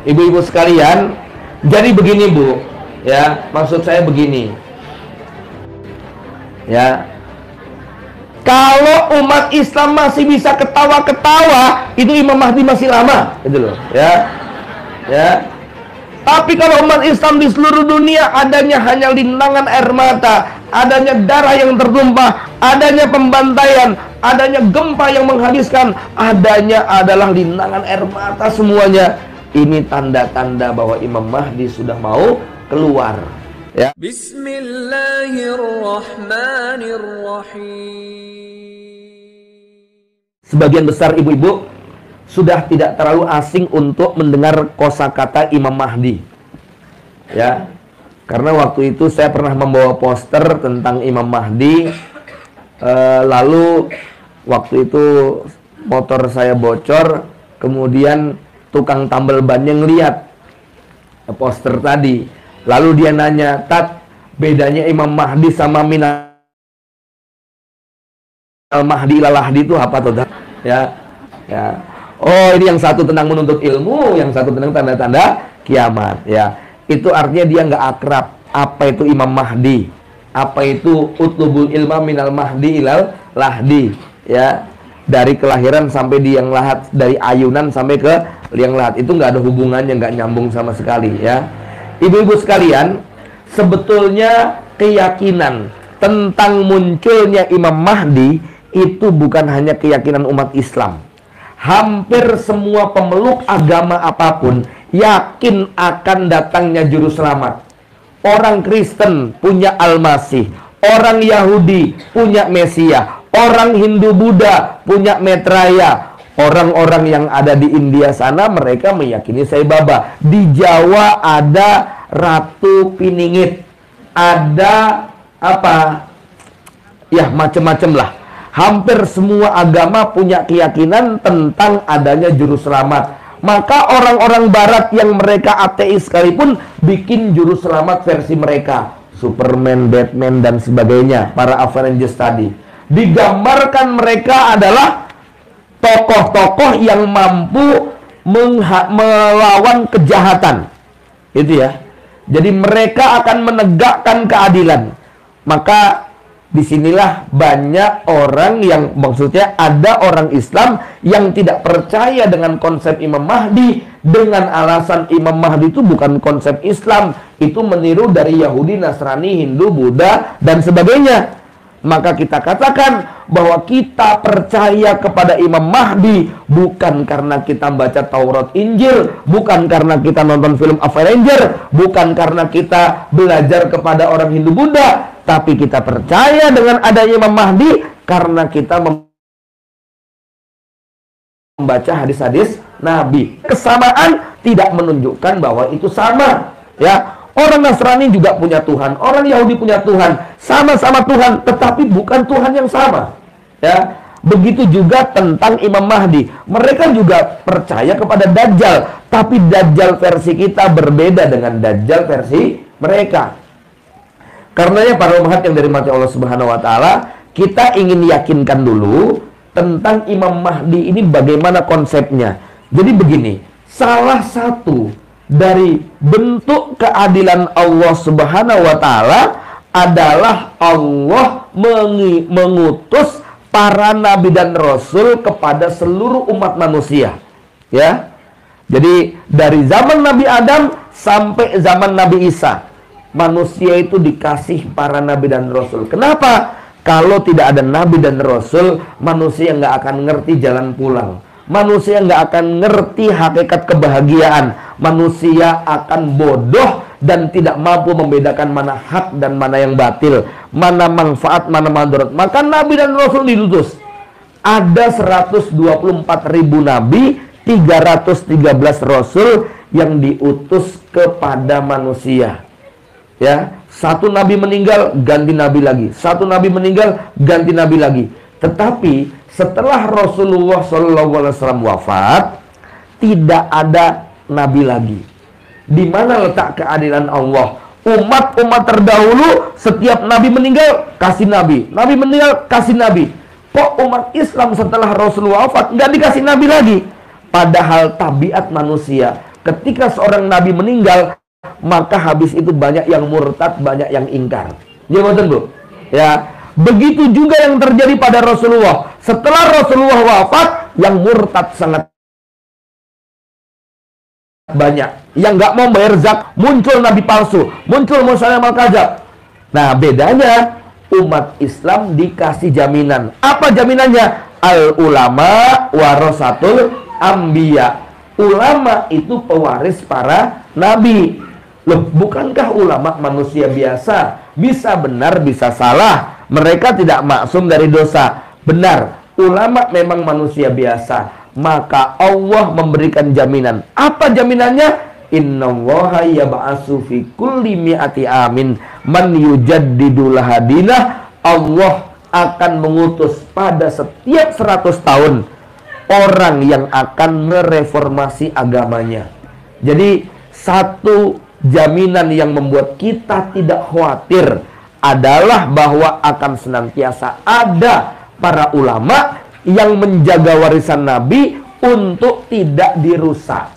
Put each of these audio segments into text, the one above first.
Ibu-ibu sekalian, jadi begini Bu, ya, maksud saya begini, ya, kalau umat Islam masih bisa ketawa-ketawa, itu Imam Mahdi masih lama, gitu loh, ya, ya. Tapi kalau umat Islam di seluruh dunia adanya hanya linangan air mata, adanya darah yang tertumpah, adanya pembantaian, adanya gempa yang menghabiskan, adanya adalah linangan air mata semuanya. Ini tanda-tanda bahwa Imam Mahdi sudah mau keluar. Ya. Bismillahirrahmanirrahim. Sebagian besar ibu-ibu sudah tidak terlalu asing untuk mendengar kosakata Imam Mahdi, ya, karena waktu itu saya pernah membawa poster tentang Imam Mahdi. Lalu waktu itu motor saya bocor, kemudian tukang tambal bannya ngelihat poster tadi, lalu dia nanya, "Tat, bedanya Imam Mahdi sama Minal Mahdi ilal Lahdi itu apa tuh?" Ya, ya. Oh, ini yang satu tentang menuntut ilmu, yang satu tentang tanda-tanda kiamat, ya. Itu artinya dia nggak akrab. Apa itu Imam Mahdi? Apa itu utlubul ilma minal mahdi ilal lahdi, ya. Dari kelahiran sampai di yang lahat, dari ayunan sampai ke liang lahat. Itu nggak ada hubungannya, nggak nyambung sama sekali, ya. Ibu-ibu sekalian, sebetulnya keyakinan tentang munculnya Imam Mahdi itu bukan hanya keyakinan umat Islam. Hampir semua pemeluk agama apapun yakin akan datangnya juru selamat. Orang Kristen punya Al-Masih, orang Yahudi punya Mesias, orang Hindu Buddha punya Maitreya, orang-orang yang ada di India sana mereka meyakini Sai Baba. Di Jawa ada Ratu Piningit, ada apa? Ya, macam-macam lah. Hampir semua agama punya keyakinan tentang adanya juru selamat. Maka orang-orang barat yang mereka ateis sekalipun bikin juru selamat versi mereka. Superman, Batman, dan sebagainya. Para Avengers tadi. Digambarkan mereka adalah tokoh-tokoh yang mampu melawan kejahatan. Itu ya. Jadi mereka akan menegakkan keadilan. Maka disinilah banyak orang yang, maksudnya ada orang Islam yang tidak percaya dengan konsep Imam Mahdi dengan alasan Imam Mahdi itu bukan konsep Islam, itu meniru dari Yahudi, Nasrani, Hindu, Buddha, dan sebagainya. Maka kita katakan bahwa kita percaya kepada Imam Mahdi bukan karena kita baca Taurat Injil, bukan karena kita nonton film Avenger, bukan karena kita belajar kepada orang Hindu Buddha, tapi kita percaya dengan adanya Imam Mahdi karena kita membaca hadis-hadis Nabi. Kesamaan tidak menunjukkan bahwa itu sama, ya. Orang Nasrani juga punya Tuhan, orang Yahudi punya Tuhan, sama-sama Tuhan, tetapi bukan Tuhan yang sama, ya. Begitu juga tentang Imam Mahdi. Mereka juga percaya kepada Dajjal, tapi Dajjal versi kita berbeda dengan Dajjal versi mereka. Karenanya para umat yang dari mati Allah Subhanahu wa taala, kita ingin yakinkan dulu tentang Imam Mahdi ini bagaimana konsepnya. Jadi begini, salah satu dari bentuk keadilan Allah Subhanahu wa taala adalah Allah mengutus para nabi dan rasul kepada seluruh umat manusia, ya. Jadi dari zaman Nabi Adam sampai zaman Nabi Isa, manusia itu dikasih para nabi dan rasul. Kenapa? Kalau tidak ada nabi dan rasul, manusia nggak akan ngerti jalan pulang. Manusia nggak akan ngerti hakikat kebahagiaan. Manusia akan bodoh dan tidak mampu membedakan mana hak dan mana yang batil, mana manfaat, mana madarat. Maka nabi dan rasul diutus. Ada 124.000 nabi, 313 rasul yang diutus kepada manusia. Ya, satu nabi meninggal, ganti nabi lagi. Satu nabi meninggal, ganti nabi lagi. Tetapi setelah Rasulullah SAW wafat, tidak ada nabi lagi. Di mana letak keadilan Allah? Umat-umat terdahulu, setiap nabi meninggal, kasih nabi. Nabi meninggal, kasih nabi. Kok umat Islam setelah Rasulullah wafat, nggak dikasih nabi lagi? Padahal tabiat manusia, ketika seorang nabi meninggal, maka habis itu banyak yang murtad, banyak yang ingkar. Ya betul, Bu. Ya, begitu juga yang terjadi pada Rasulullah. Setelah Rasulullah wafat, yang murtad sangat banyak. Yang nggak mau bayar zakat, muncul nabi palsu, muncul Musailamatul al-Kadzdzab. Nah, bedanya umat Islam dikasih jaminan. Apa jaminannya? Al ulama warasatul anbiya. Ulama itu pewaris para nabi. Loh, bukankah ulama manusia biasa? Bisa benar, bisa salah. Mereka tidak maksum dari dosa. Benar, ulama memang manusia biasa. Maka Allah memberikan jaminan. Apa jaminannya? Innallaha yab'atsu fi kulli mi'ati amin man yujaddidul hadinah. Allah akan mengutus pada setiap 100 tahun orang yang akan mereformasi agamanya. Jadi satu jaminan yang membuat kita tidak khawatir adalah bahwa akan senantiasa ada para ulama yang menjaga warisan Nabi untuk tidak dirusak.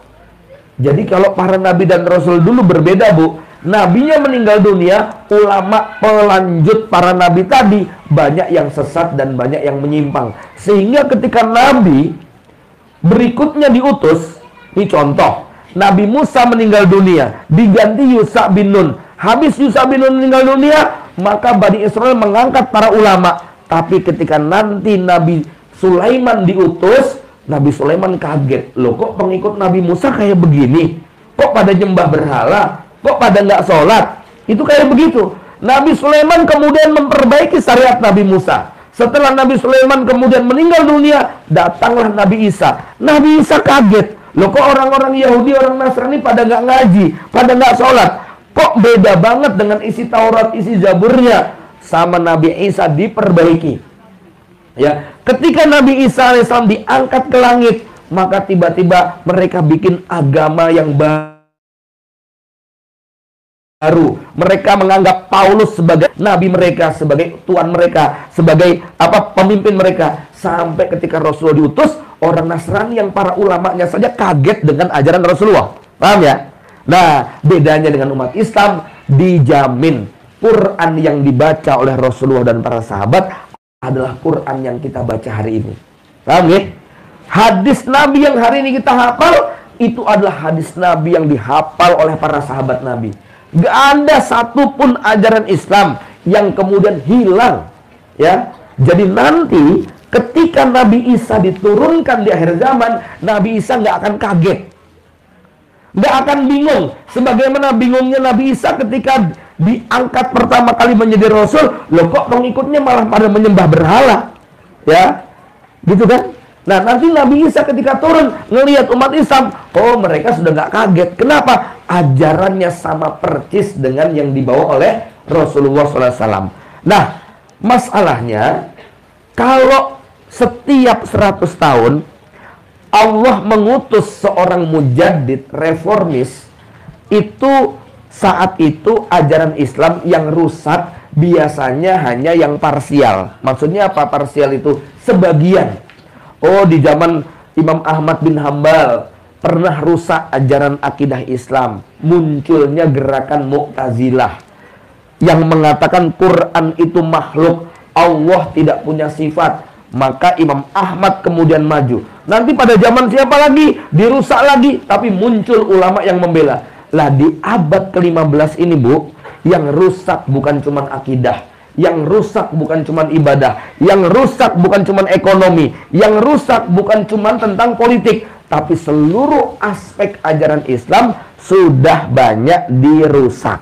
Jadi kalau para Nabi dan Rasul dulu berbeda, Bu. Nabinya meninggal dunia, ulama pelanjut para Nabi tadi banyak yang sesat dan banyak yang menyimpang. Sehingga ketika Nabi berikutnya diutus, ini contoh, Nabi Musa meninggal dunia, diganti Yusha bin Nun. Habis Yusha bin Nun meninggal dunia, maka Bani Israel mengangkat para ulama. Tapi ketika nanti Nabi Sulaiman diutus, Nabi Sulaiman kaget. Loh, kok pengikut Nabi Musa kayak begini? Kok pada nyembah berhala? Kok pada nggak sholat? Itu kayak begitu. Nabi Sulaiman kemudian memperbaiki syariat Nabi Musa. Setelah Nabi Sulaiman kemudian meninggal dunia, datanglah Nabi Isa. Nabi Isa kaget. Loh, kok orang-orang Yahudi, orang Nasrani pada nggak ngaji, pada nggak sholat? Kok beda banget dengan isi Taurat, isi Zaburnya? Sama Nabi Isa diperbaiki. Ya, ketika Nabi Isa AS diangkat ke langit, maka tiba-tiba mereka bikin agama yang baru. Mereka menganggap Paulus sebagai nabi mereka, sebagai tuan mereka, sebagai pemimpin mereka. Sampai ketika Rasulullah diutus, orang Nasrani yang para ulamanya saja kaget dengan ajaran Rasulullah. Paham ya? Nah, bedanya dengan umat Islam, dijamin Quran yang dibaca oleh Rasulullah dan para sahabat adalah Quran yang kita baca hari ini. Paham ya? Hadis Nabi yang hari ini kita hafal, itu adalah hadis Nabi yang dihafal oleh para sahabat Nabi. Gak ada satupun ajaran Islam yang kemudian hilang. Ya, jadi nanti ketika Nabi Isa diturunkan di akhir zaman, Nabi Isa gak akan kaget, gak akan bingung. Sebagaimana bingungnya Nabi Isa ketika diangkat pertama kali menjadi Rasul. Loh, kok pengikutnya malah pada menyembah berhala? Ya, gitu kan? Nah, nanti Nabi Isa ketika turun ngelihat umat Islam, oh, mereka sudah nggak kaget. Kenapa? Ajarannya sama persis dengan yang dibawa oleh Rasulullah SAW. Nah, masalahnya kalau setiap 100 tahun Allah mengutus seorang mujaddid reformis, itu saat itu ajaran Islam yang rusak biasanya hanya yang parsial. Maksudnya apa parsial itu? Sebagian. Oh, di zaman Imam Ahmad bin Hambal pernah rusak ajaran akidah Islam. Munculnya gerakan Mu'tazilah yang mengatakan Quran itu makhluk, Allah tidak punya sifat. Maka Imam Ahmad kemudian maju. Nanti pada zaman siapa lagi? Dirusak lagi. Tapi muncul ulama yang membela. Lah, di abad ke-15 ini, Bu, yang rusak bukan cuma akidah, yang rusak bukan cuma ibadah, yang rusak bukan cuma ekonomi, yang rusak bukan cuma tentang politik, tapi seluruh aspek ajaran Islam sudah banyak dirusak.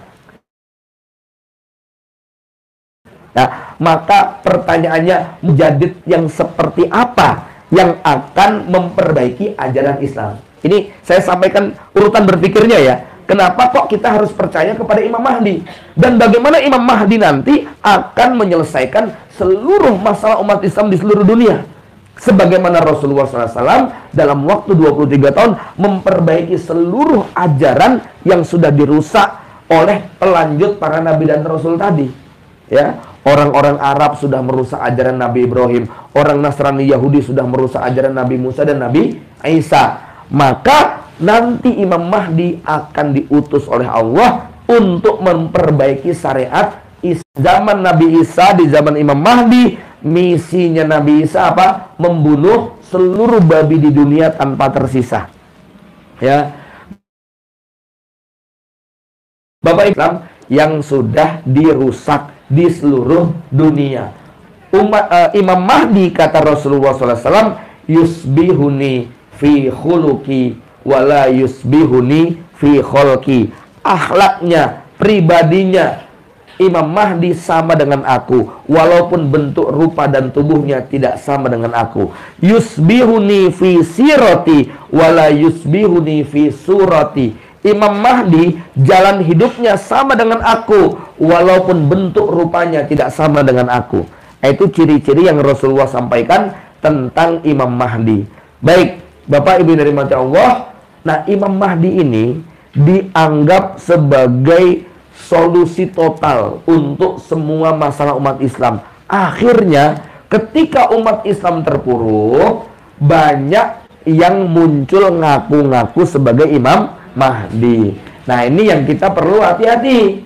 Nah, maka pertanyaannya, mujaddid yang seperti apa yang akan memperbaiki ajaran Islam? Ini saya sampaikan urutan berpikirnya ya. Kenapa kok kita harus percaya kepada Imam Mahdi? Dan bagaimana Imam Mahdi nanti akan menyelesaikan seluruh masalah umat Islam di seluruh dunia? Sebagaimana Rasulullah SAW dalam waktu 23 tahun memperbaiki seluruh ajaran yang sudah dirusak oleh pelanjut para Nabi dan Rasul tadi. Ya, orang-orang Arab sudah merusak ajaran Nabi Ibrahim. Orang Nasrani Yahudi sudah merusak ajaran Nabi Musa dan Nabi Isa. Maka nanti Imam Mahdi akan diutus oleh Allah untuk memperbaiki syariat zaman Nabi Isa. Di zaman Imam Mahdi, misinya Nabi Isa apa? Membunuh seluruh babi di dunia tanpa tersisa. Ya, Bapak Islam yang sudah dirusak di seluruh dunia. Imam Mahdi, kata Rasulullah SAW, yusbihuni fi khuluki wala yusbihuni fi kholki. Akhlaknya, pribadinya Imam Mahdi sama dengan aku, walaupun bentuk rupa dan tubuhnya tidak sama dengan aku. Yusbihuni fi sirati wala yusbihuni fi surati. Imam Mahdi jalan hidupnya sama dengan aku, walaupun bentuk rupanya tidak sama dengan aku. Itu ciri-ciri yang Rasulullah sampaikan tentang Imam Mahdi. Baik, Bapak Ibu dari mata Allah. Nah, Imam Mahdi ini dianggap sebagai solusi total untuk semua masalah umat Islam. Akhirnya, ketika umat Islam terpuruk, banyak yang muncul ngaku-ngaku sebagai Imam Mahdi. Nah, ini yang kita perlu hati-hati.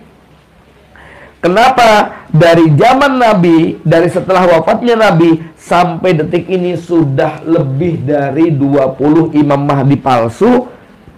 Kenapa? Dari zaman Nabi, dari setelah wafatnya Nabi sampai detik ini sudah lebih dari 20 Imam Mahdi palsu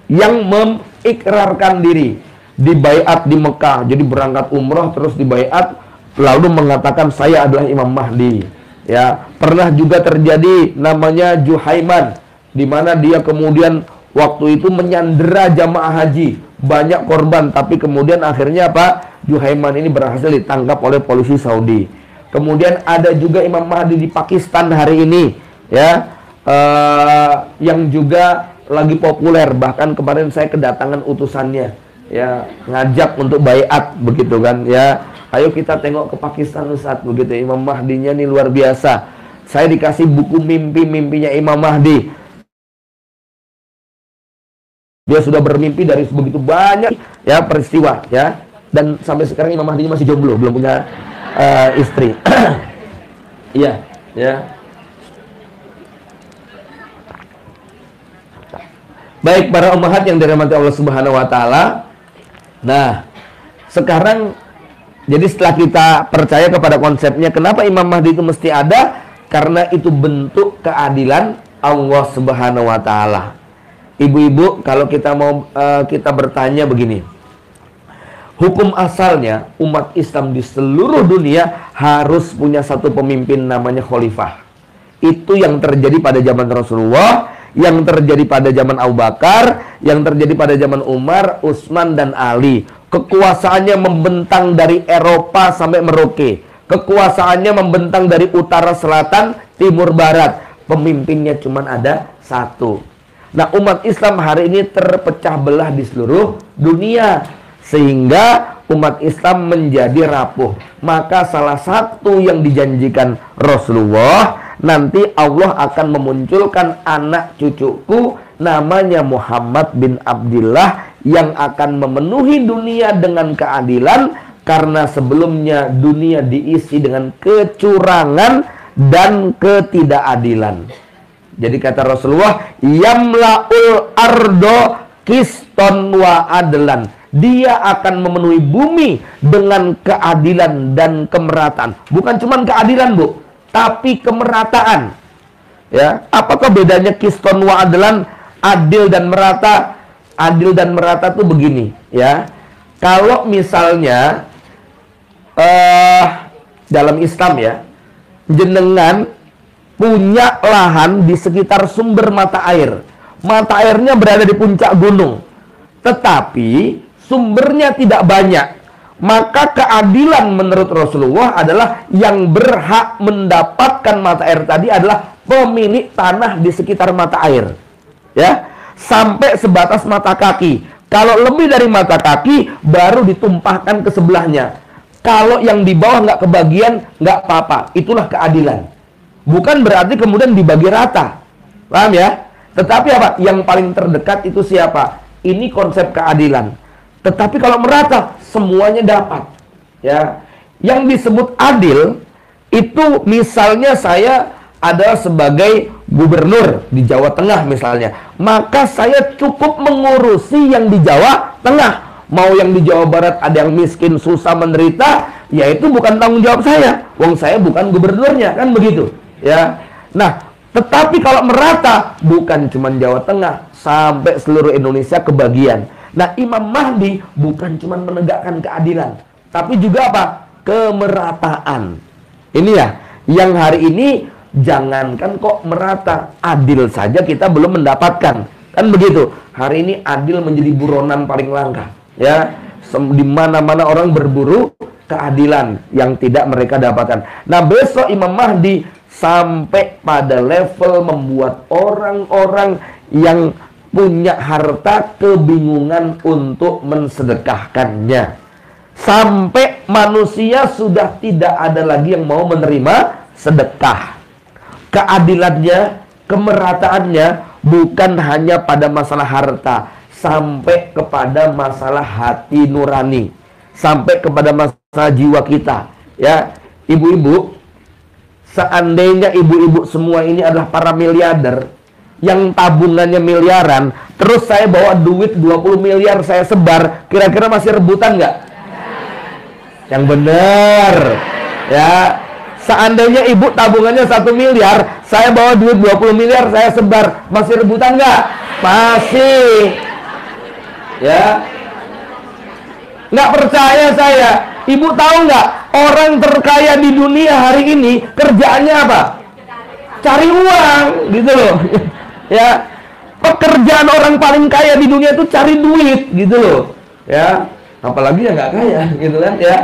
yang mengikrarkan diri, dibaiat di Mekah. Jadi berangkat umroh terus dibaiat, lalu mengatakan saya adalah Imam Mahdi. Ya, pernah juga terjadi namanya Juhaiman, di mana dia kemudian waktu itu menyandera jamaah haji, banyak korban, tapi kemudian akhirnya apa? Juhaiman ini berhasil ditangkap oleh polisi Saudi. Kemudian ada juga Imam Mahdi di Pakistan hari ini, ya, yang juga lagi populer. Bahkan kemarin saya kedatangan utusannya, ya, ngajak untuk baiat begitu kan, ya. Ayo kita tengok ke Pakistan Ustaz, begitu. Imam Mahdinya nih luar biasa. Saya dikasih buku mimpi-mimpinya Imam Mahdi. Dia sudah bermimpi dari begitu banyak ya peristiwa, ya, dan sampai sekarang Imam Mahdi masih jomblo, belum punya istri. Iya, ya. Baik para ummahat yang dirahmati Allah Subhanahu wa taala. Nah, sekarang jadi setelah kita percaya kepada konsepnya, kenapa Imam Mahdi itu mesti ada? Karena itu bentuk keadilan Allah Subhanahu wa taala. Ibu-ibu, kalau kita mau kita bertanya begini, hukum asalnya umat Islam di seluruh dunia harus punya satu pemimpin namanya khalifah. Itu yang terjadi pada zaman Rasulullah, yang terjadi pada zaman Abu Bakar, yang terjadi pada zaman Umar, Utsman dan Ali. Kekuasaannya membentang dari Eropa sampai Merauke. Kekuasaannya membentang dari utara selatan, timur barat. Pemimpinnya cuma ada satu. Nah, umat Islam hari ini terpecah belah di seluruh dunia, sehingga umat Islam menjadi rapuh. Maka salah satu yang dijanjikan Rasulullah, nanti Allah akan memunculkan anak cucuku namanya Muhammad bin Abdullah yang akan memenuhi dunia dengan keadilan, karena sebelumnya dunia diisi dengan kecurangan dan ketidakadilan. Jadi kata Rasulullah, yamla'ul ardo kiston wa adlan. Dia akan memenuhi bumi dengan keadilan dan kemerataan. Bukan cuma keadilan, Bu, tapi kemerataan. Ya, apakah bedanya kiston wa adlan, adil dan merata? Adil dan merata tuh begini, ya. Kalau misalnya dalam Islam ya, jenengan punya lahan di sekitar sumber mata air. Mata airnya berada di puncak gunung, tetapi sumbernya tidak banyak. Maka keadilan menurut Rasulullah adalah yang berhak mendapatkan mata air tadi adalah pemilik tanah di sekitar mata air. Ya, sampai sebatas mata kaki. Kalau lebih dari mata kaki, baru ditumpahkan ke sebelahnya. Kalau yang di bawah nggak kebagian, nggak apa-apa. Itulah keadilan. Bukan berarti kemudian dibagi rata. Paham ya? Tetapi apa? Yang paling terdekat itu siapa? Ini konsep keadilan. Tetapi kalau merata, semuanya dapat. Ya. Yang disebut adil, itu misalnya saya adalah sebagai gubernur di Jawa Tengah misalnya, maka saya cukup mengurusi yang di Jawa Tengah. Mau yang di Jawa Barat ada yang miskin, susah, menderita, ya itu bukan tanggung jawab saya. Wong saya bukan gubernurnya, kan begitu. Ya. Nah, tetapi kalau merata, bukan cuma Jawa Tengah, sampai seluruh Indonesia kebagian. Nah, Imam Mahdi bukan cuma menegakkan keadilan, tapi juga apa? Kemerataan. Ini ya, yang hari ini jangankan kok merata, adil saja kita belum mendapatkan. Kan begitu. Hari ini adil menjadi buronan paling langka. Ya, di mana-mana orang berburu keadilan yang tidak mereka dapatkan. Nah, besok Imam Mahdi sampai pada level membuat orang-orang yang punya harta kebingungan untuk mensedekahkannya. Sampai manusia sudah tidak ada lagi yang mau menerima sedekah. Keadilannya, kemerataannya bukan hanya pada masalah harta, sampai kepada masalah hati nurani, sampai kepada masalah jiwa kita. Ya, ibu-ibu, seandainya ibu-ibu semua ini adalah para miliarder yang tabungannya miliaran, terus saya bawa duit 20 miliar saya sebar, kira-kira masih rebutan nggak? Yang benar. Ya, seandainya ibu tabungannya 1 miliar, saya bawa duit 20 miliar saya sebar, masih rebutan nggak? Masih. Ya, nggak percaya saya. Ibu tahu nggak, orang terkaya di dunia hari ini kerjaannya apa? Cari uang, gitu loh. Ya, pekerjaan orang paling kaya di dunia itu cari duit, gitu loh. Ya, apalagi yang nggak kaya, gitu kan? Ya.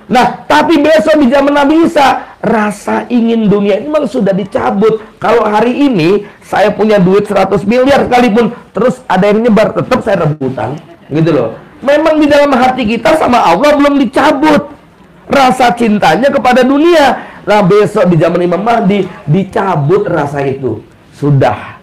Nah, tapi besok di zaman Nabi Isa, rasa ingin dunia ini memang sudah dicabut. Kalau hari ini saya punya duit 100 miliar sekalipun, terus ada yang nyebar, tetap saya rebutan, gitu loh. Memang di dalam hati kita sama Allah belum dicabut rasa cintanya kepada dunia. Nah, besok di zaman Imam Mahdi dicabut rasa itu. Sudah.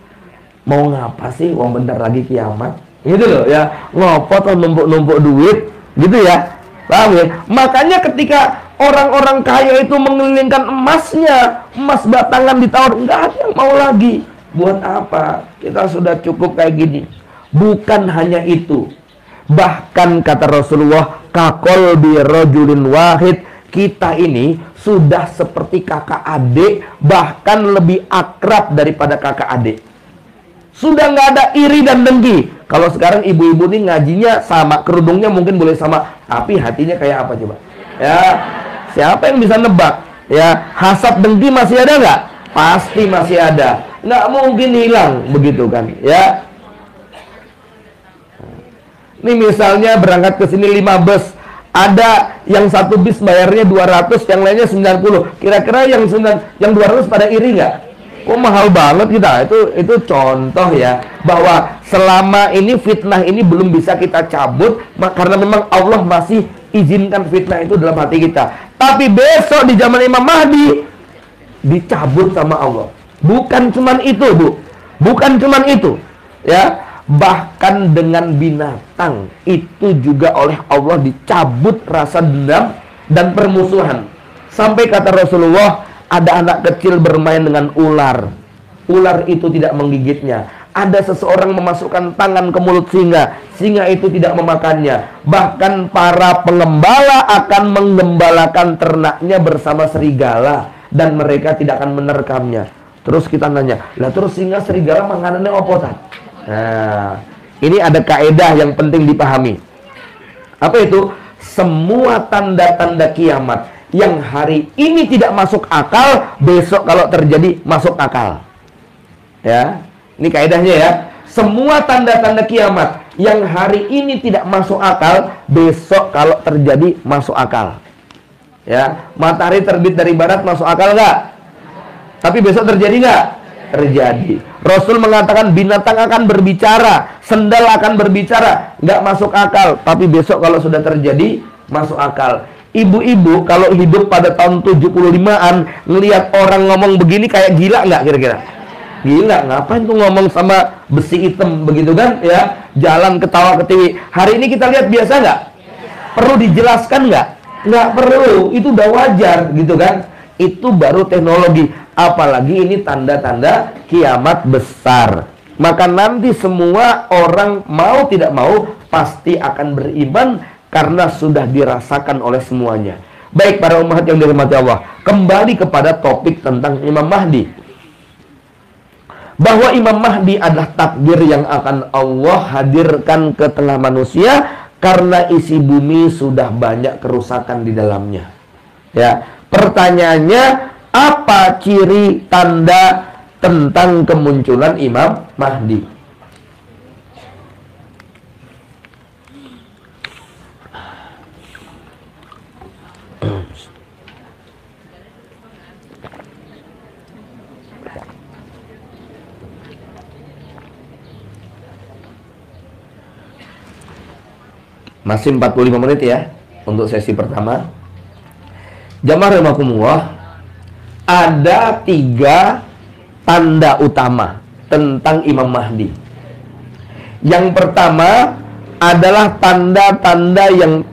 Mau ngapa sih? Wong bentar lagi kiamat. Gitu loh ya. Ngopot numpuk-numpuk duit, gitu ya. Paham ya? Makanya ketika orang-orang kaya itu mengelilingkan emasnya, emas batangan ditawar, nggak ada yang mau lagi. Buat apa? Kita sudah cukup kayak gini. Bukan hanya itu. Bahkan kata Rasulullah, kakol bi rajulin wahid, kita ini sudah seperti kakak adik, bahkan lebih akrab daripada kakak adik. Sudah nggak ada iri dan dengki. Kalau sekarang ibu-ibu nih ngajinya sama, kerudungnya mungkin boleh sama, tapi hatinya kayak apa coba? Ya, siapa yang bisa nebak? Ya, hasad dengki masih ada nggak? Pasti masih ada. Nggak mungkin hilang, begitu kan? Ya. Ini misalnya berangkat ke sini 5 bus, ada yang 1 bis bayarnya 200, yang lainnya 90. Kira-kira yang 200 pada iri nggak? Kok mahal banget kita? Itu contoh ya, bahwa selama ini fitnah ini belum bisa kita cabut, karena memang Allah masih izinkan fitnah itu dalam hati kita. Tapi besok di zaman Imam Mahdi dicabut sama Allah. Bukan cuman itu, Bu. Bukan cuman itu. Ya, bahkan dengan binatang itu juga oleh Allah dicabut rasa dendam dan permusuhan. Sampai kata Rasulullah, ada anak kecil bermain dengan ular. Ular itu tidak menggigitnya. Ada seseorang memasukkan tangan ke mulut singa. Singa itu tidak memakannya. Bahkan para pengembala akan menggembalakan ternaknya bersama serigala, dan mereka tidak akan menerkamnya. Terus kita nanya, lah terus singa serigala makanannya apa tak? Nah, ini ada kaedah yang penting dipahami. Apa itu? Semua tanda-tanda kiamat yang hari ini tidak masuk akal, besok kalau terjadi masuk akal. Ya, ini kaedahnya ya. Semua tanda-tanda kiamat yang hari ini tidak masuk akal, besok kalau terjadi masuk akal. Ya, matahari terbit dari barat masuk akal nggak? Tapi besok terjadi nggak? Terjadi. Rasul mengatakan binatang akan berbicara, sendal akan berbicara, nggak masuk akal. Tapi besok kalau sudah terjadi masuk akal. Ibu-ibu kalau hidup pada tahun 75-an, ngelihat orang ngomong begini kayak gila nggak kira-kira? Gila, ngapain tuh ngomong sama besi hitam begitu kan? Ya, jalan ketawa ketiwi. Hari ini kita lihat biasa nggak? Perlu dijelaskan nggak? Nggak perlu, itu udah wajar gitu kan? Itu baru teknologi. Apalagi ini tanda-tanda kiamat besar. Maka nanti semua orang mau tidak mau pasti akan beriman karena sudah dirasakan oleh semuanya. Baik para umat yang dirahmati Allah, kembali kepada topik tentang Imam Mahdi. Bahwa Imam Mahdi adalah takdir yang akan Allah hadirkan ke tengah manusia karena isi bumi sudah banyak kerusakan di dalamnya. Ya, pertanyaannya, apa ciri tanda tentang kemunculan Imam Mahdi? Masih 45 menit ya untuk sesi pertama. Jamaah rahimakumullah, ada 3 tanda utama tentang Imam Mahdi. Yang pertama adalah tanda-tanda yang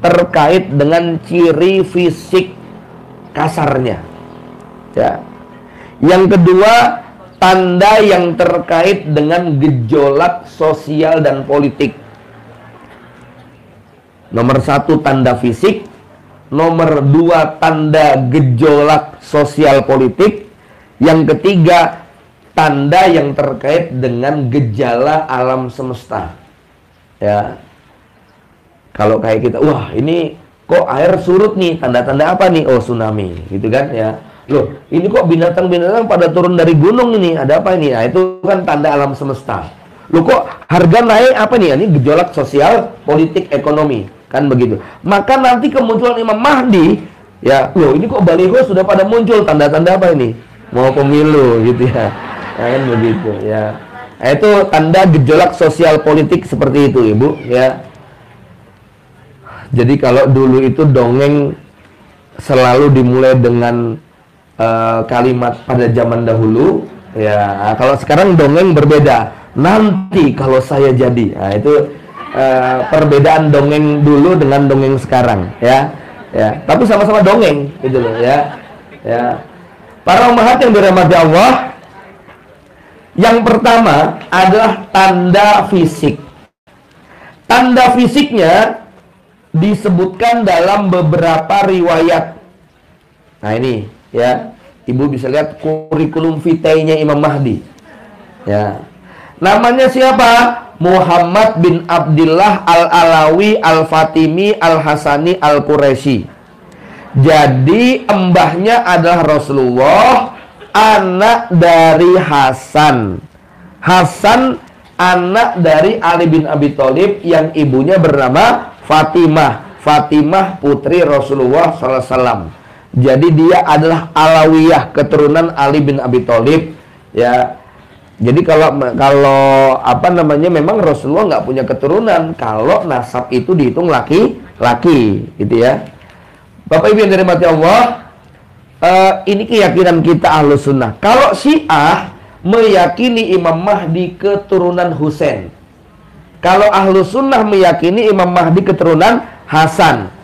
terkait dengan ciri fisik kasarnya. Ya. Yang kedua, tanda yang terkait dengan gejolak sosial dan politik. Nomor 1 tanda fisik, nomor 2 tanda gejolak sosial politik, yang ketiga tanda yang terkait dengan gejala alam semesta. Ya, kalau kayak kita, wah ini kok air surut nih, tanda-tanda apa nih? Oh tsunami, gitu kan ya. Loh, ini kok binatang-binatang pada turun dari gunung ini, ada apa ini? Nah, itu kan tanda alam semesta. Loh kok harga naik apa nih? Ini gejolak sosial, politik, ekonomi. Kan begitu. Maka nanti kemunculan Imam Mahdi, ya, loh ini kok baliho sudah pada muncul, tanda-tanda apa ini? Mau pemilu gitu ya. Kan begitu ya. Nah, itu tanda gejolak sosial politik seperti itu, Ibu, ya. Jadi kalau dulu itu dongeng selalu dimulai dengan kalimat pada zaman dahulu, ya. Kalau sekarang dongeng berbeda. Nanti kalau saya jadi. Nah, itu perbedaan dongeng dulu dengan dongeng sekarang, ya, ya. Tapi sama-sama dongeng, gitu loh, ya, ya. Para umat yang dirahmati Allah, yang pertama adalah tanda fisik. Tanda fisiknya disebutkan dalam beberapa riwayat. Nah ini, ya, Ibu bisa lihat kurikulum vitae-nya Imam Mahdi, ya. Namanya siapa? Muhammad bin Abdullah Al-Alawi Al-Fatimi Al-Hasani Al-Quraisy. Jadi mbahnya adalah Rasulullah, anak dari Hasan. Hasan anak dari Ali bin Abi Thalib yang ibunya bernama Fatimah. Fatimah putri Rasulullah SAW. Jadi dia adalah Alawiyah, keturunan Ali bin Abi Thalib, ya. Jadi kalau apa namanya, memang Rasulullah nggak punya keturunan kalau nasab itu dihitung laki-laki, gitu ya. Bapak Ibu yang dirahmati Allah, ini keyakinan kita Ahlus Sunnah. Kalau Syiah meyakini Imam Mahdi keturunan Husain. Kalau Ahlus Sunnah meyakini Imam Mahdi keturunan Hasan.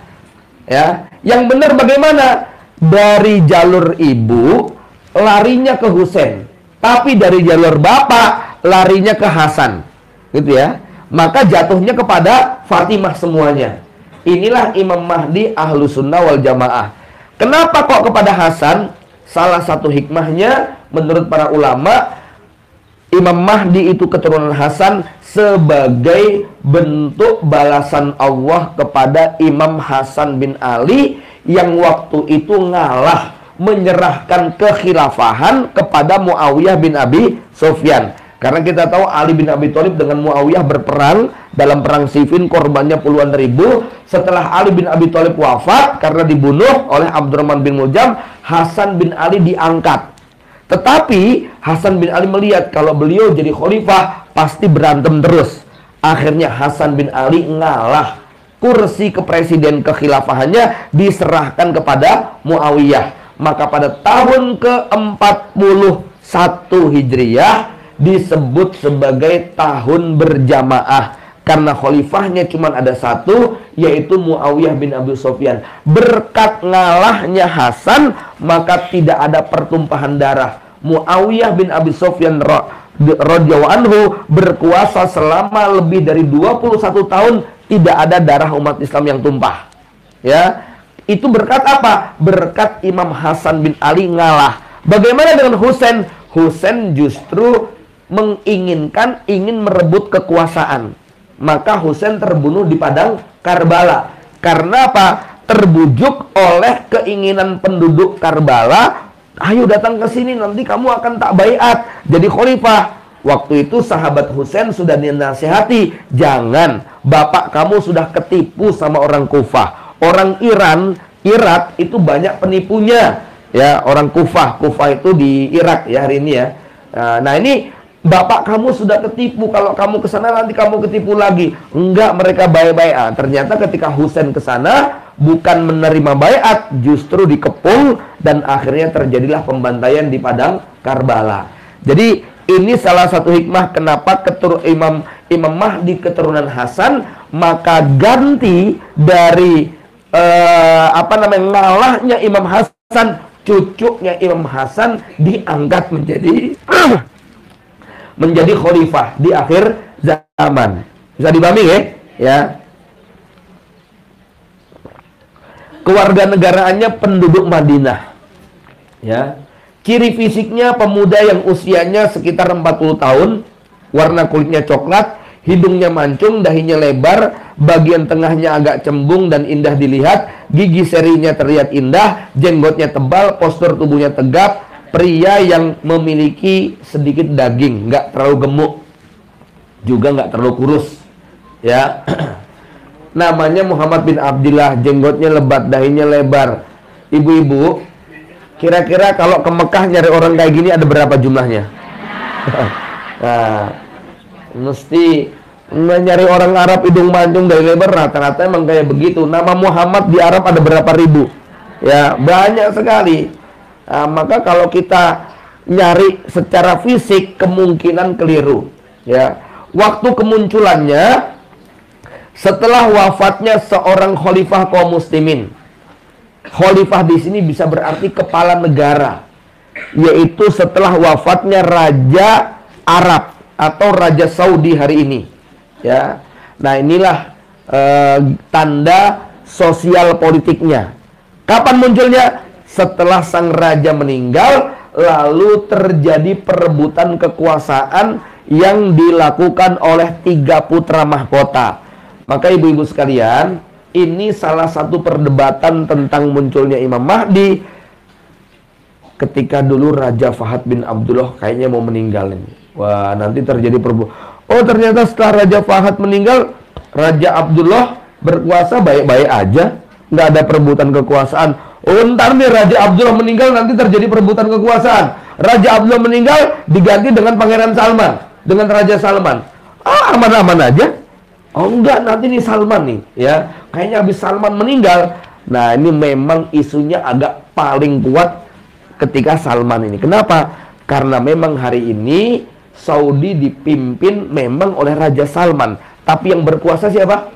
Ya, yang benar bagaimana? Dari jalur ibu larinya ke Husain. Tapi dari jalur bapak larinya ke Hasan, gitu ya. Maka jatuhnya kepada Fatimah semuanya. Inilah Imam Mahdi Ahlus Sunnah wal Jamaah. Kenapa kok kepada Hasan? Salah satu hikmahnya menurut para ulama, Imam Mahdi itu keturunan Hasan sebagai bentuk balasan Allah kepada Imam Hasan bin Ali yang waktu itu ngalah, menyerahkan kekhilafahan kepada Muawiyah bin Abi Sufyan. Karena kita tahu Ali bin Abi Thalib dengan Muawiyah berperang dalam perang Siffin, korbannya puluhan ribu. Setelah Ali bin Abi Thalib wafat karena dibunuh oleh Abdurrahman bin Muljam, Hasan bin Ali diangkat. Tetapi Hasan bin Ali melihat kalau beliau jadi khalifah pasti berantem terus. Akhirnya Hasan bin Ali ngalah. Kursi kepresiden kekhilafahannya diserahkan kepada Muawiyah. Maka pada tahun ke-41 Hijriyah disebut sebagai tahun berjamaah. Karena khalifahnya cuma ada satu, yaitu Muawiyah bin Abi Sufyan. Berkat ngalahnya Hasan, maka tidak ada pertumpahan darah. Muawiyah bin Abi Sufyan radhiyallahu anhu berkuasa selama lebih dari 21 tahun, tidak ada darah umat Islam yang tumpah. Ya, itu berkat apa? Berkat Imam Hasan bin Ali ngalah. Bagaimana dengan Husain? Husain justru ingin merebut kekuasaan. Maka Husain terbunuh di padang Karbala. Karena apa? Terbujuk oleh keinginan penduduk Karbala, ayo datang ke sini, nanti kamu akan tak baiat jadi khalifah. Waktu itu sahabat Husain sudah dinasihati, jangan, bapak kamu sudah ketipu sama orang Kufah. Orang Irak itu banyak penipunya. Ya, orang Kufah itu di Irak ya hari ini ya. Nah ini bapak kamu sudah ketipu, kalau kamu ke sana nanti kamu ketipu lagi. Enggak, mereka baik-baik. Ternyata ketika Husain ke sana bukan menerima baiat, justru dikepung dan akhirnya terjadilah pembantaian di padang Karbala. Jadi ini salah satu hikmah kenapa Imam Mahdi keturunan Hasan, maka ganti dari ngalahnya Imam Hasan, cucunya Imam Hasan diangkat menjadi khalifah di akhir zaman. Bisa dipahami ya? Kewarganegaraannya penduduk Madinah. Ya. Ciri fisiknya pemuda yang usianya sekitar 40 tahun, warna kulitnya coklat, hidungnya mancung, dahinya lebar, bagian tengahnya agak cembung dan indah dilihat, gigi serinya terlihat indah, jenggotnya tebal, postur tubuhnya tegap. Pria yang memiliki sedikit daging, nggak terlalu gemuk, juga nggak terlalu kurus, ya. Namanya Muhammad bin Abdillah, jenggotnya lebat, dahinya lebar. Ibu-ibu, kira-kira kalau ke Mekah nyari orang kayak gini ada berapa jumlahnya? Nah, mesti nyari orang Arab hidung mancung dahi lebar, rata-rata emang kayak begitu. Nama Muhammad di Arab ada berapa ribu? Ya, banyak sekali. Nah, maka kalau kita nyari secara fisik kemungkinan keliru. Ya, waktu kemunculannya setelah wafatnya seorang khalifah kaum muslimin. Khalifah di sini bisa berarti kepala negara, yaitu setelah wafatnya Raja Arab atau Raja Saudi hari ini. Ya, nah inilah tanda sosial politiknya. Kapan munculnya? Setelah sang raja meninggal, lalu terjadi perebutan kekuasaan yang dilakukan oleh 3 putra mahkota. Maka ibu-ibu sekalian, ini salah satu perdebatan tentang munculnya Imam Mahdi. Ketika dulu Raja Fahad bin Abdullah kayaknya mau meninggal ini. Wah, nanti terjadi perebutan. Oh, ternyata setelah Raja Fahad meninggal, Raja Abdullah berkuasa baik-baik aja, nggak ada perebutan kekuasaan. Oh, ntar nih Raja Abdullah meninggal, nanti terjadi perebutan kekuasaan. Raja Abdullah meninggal diganti dengan Pangeran Salman, dengan Raja Salman. Aman-aman aja. Oh enggak, nanti nih Salman nih, ya. Kayaknya habis Salman meninggal. Nah, ini memang isunya agak paling kuat ketika Salman ini. Kenapa? Karena memang hari ini Saudi dipimpin memang oleh Raja Salman, tapi yang berkuasa siapa?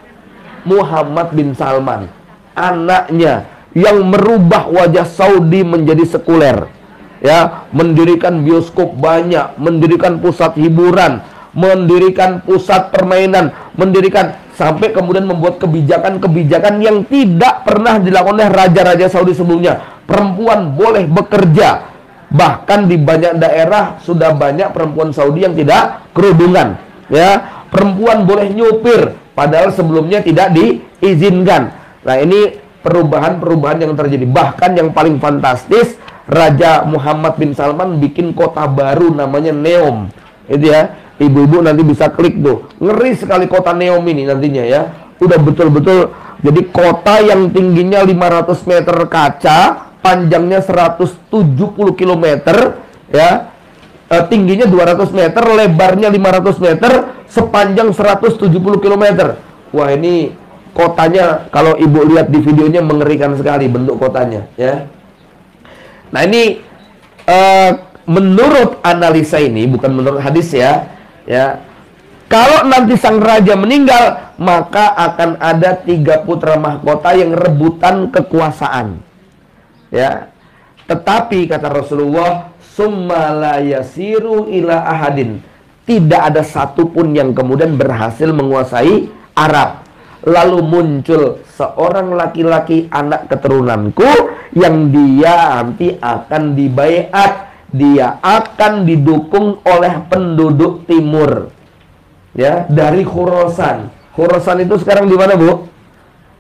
Muhammad bin Salman, anaknya, yang merubah wajah Saudi menjadi sekuler, ya, mendirikan bioskop banyak, mendirikan pusat hiburan, mendirikan pusat permainan, mendirikan sampai kemudian membuat kebijakan-kebijakan yang tidak pernah dilakukan oleh raja-raja Saudi sebelumnya. Perempuan boleh bekerja, bahkan di banyak daerah sudah banyak perempuan Saudi yang tidak kerudungan, ya. Perempuan boleh nyupir, padahal sebelumnya tidak diizinkan. Nah, ini perubahan-perubahan yang terjadi. Bahkan yang paling fantastis, Raja Muhammad bin Salman bikin kota baru namanya Neom. Itu ya, ibu-ibu nanti bisa klik tuh. Ngeri sekali kota Neom ini nantinya ya. Udah betul-betul jadi kota yang tingginya 500 meter kaca, panjangnya 170 km ya. Tingginya 200 meter, lebarnya 500 meter, sepanjang 170 km. Wah, ini kotanya kalau ibu lihat di videonya mengerikan sekali bentuk kotanya ya. Nah, ini menurut analisa ini, bukan menurut hadis ya. Kalau nanti sang raja meninggal, maka akan ada 3 putra mahkota yang rebutan kekuasaan. Ya. Tetapi kata Rasulullah, summa la yasiru ila ahadin. Tidak ada satupun yang kemudian berhasil menguasai Arab. Lalu muncul seorang laki-laki anak keturunanku yang dia nanti akan dibaiat. Dia akan didukung oleh penduduk timur. Ya, dari Khurasan. Khurasan itu sekarang di mana, Bu?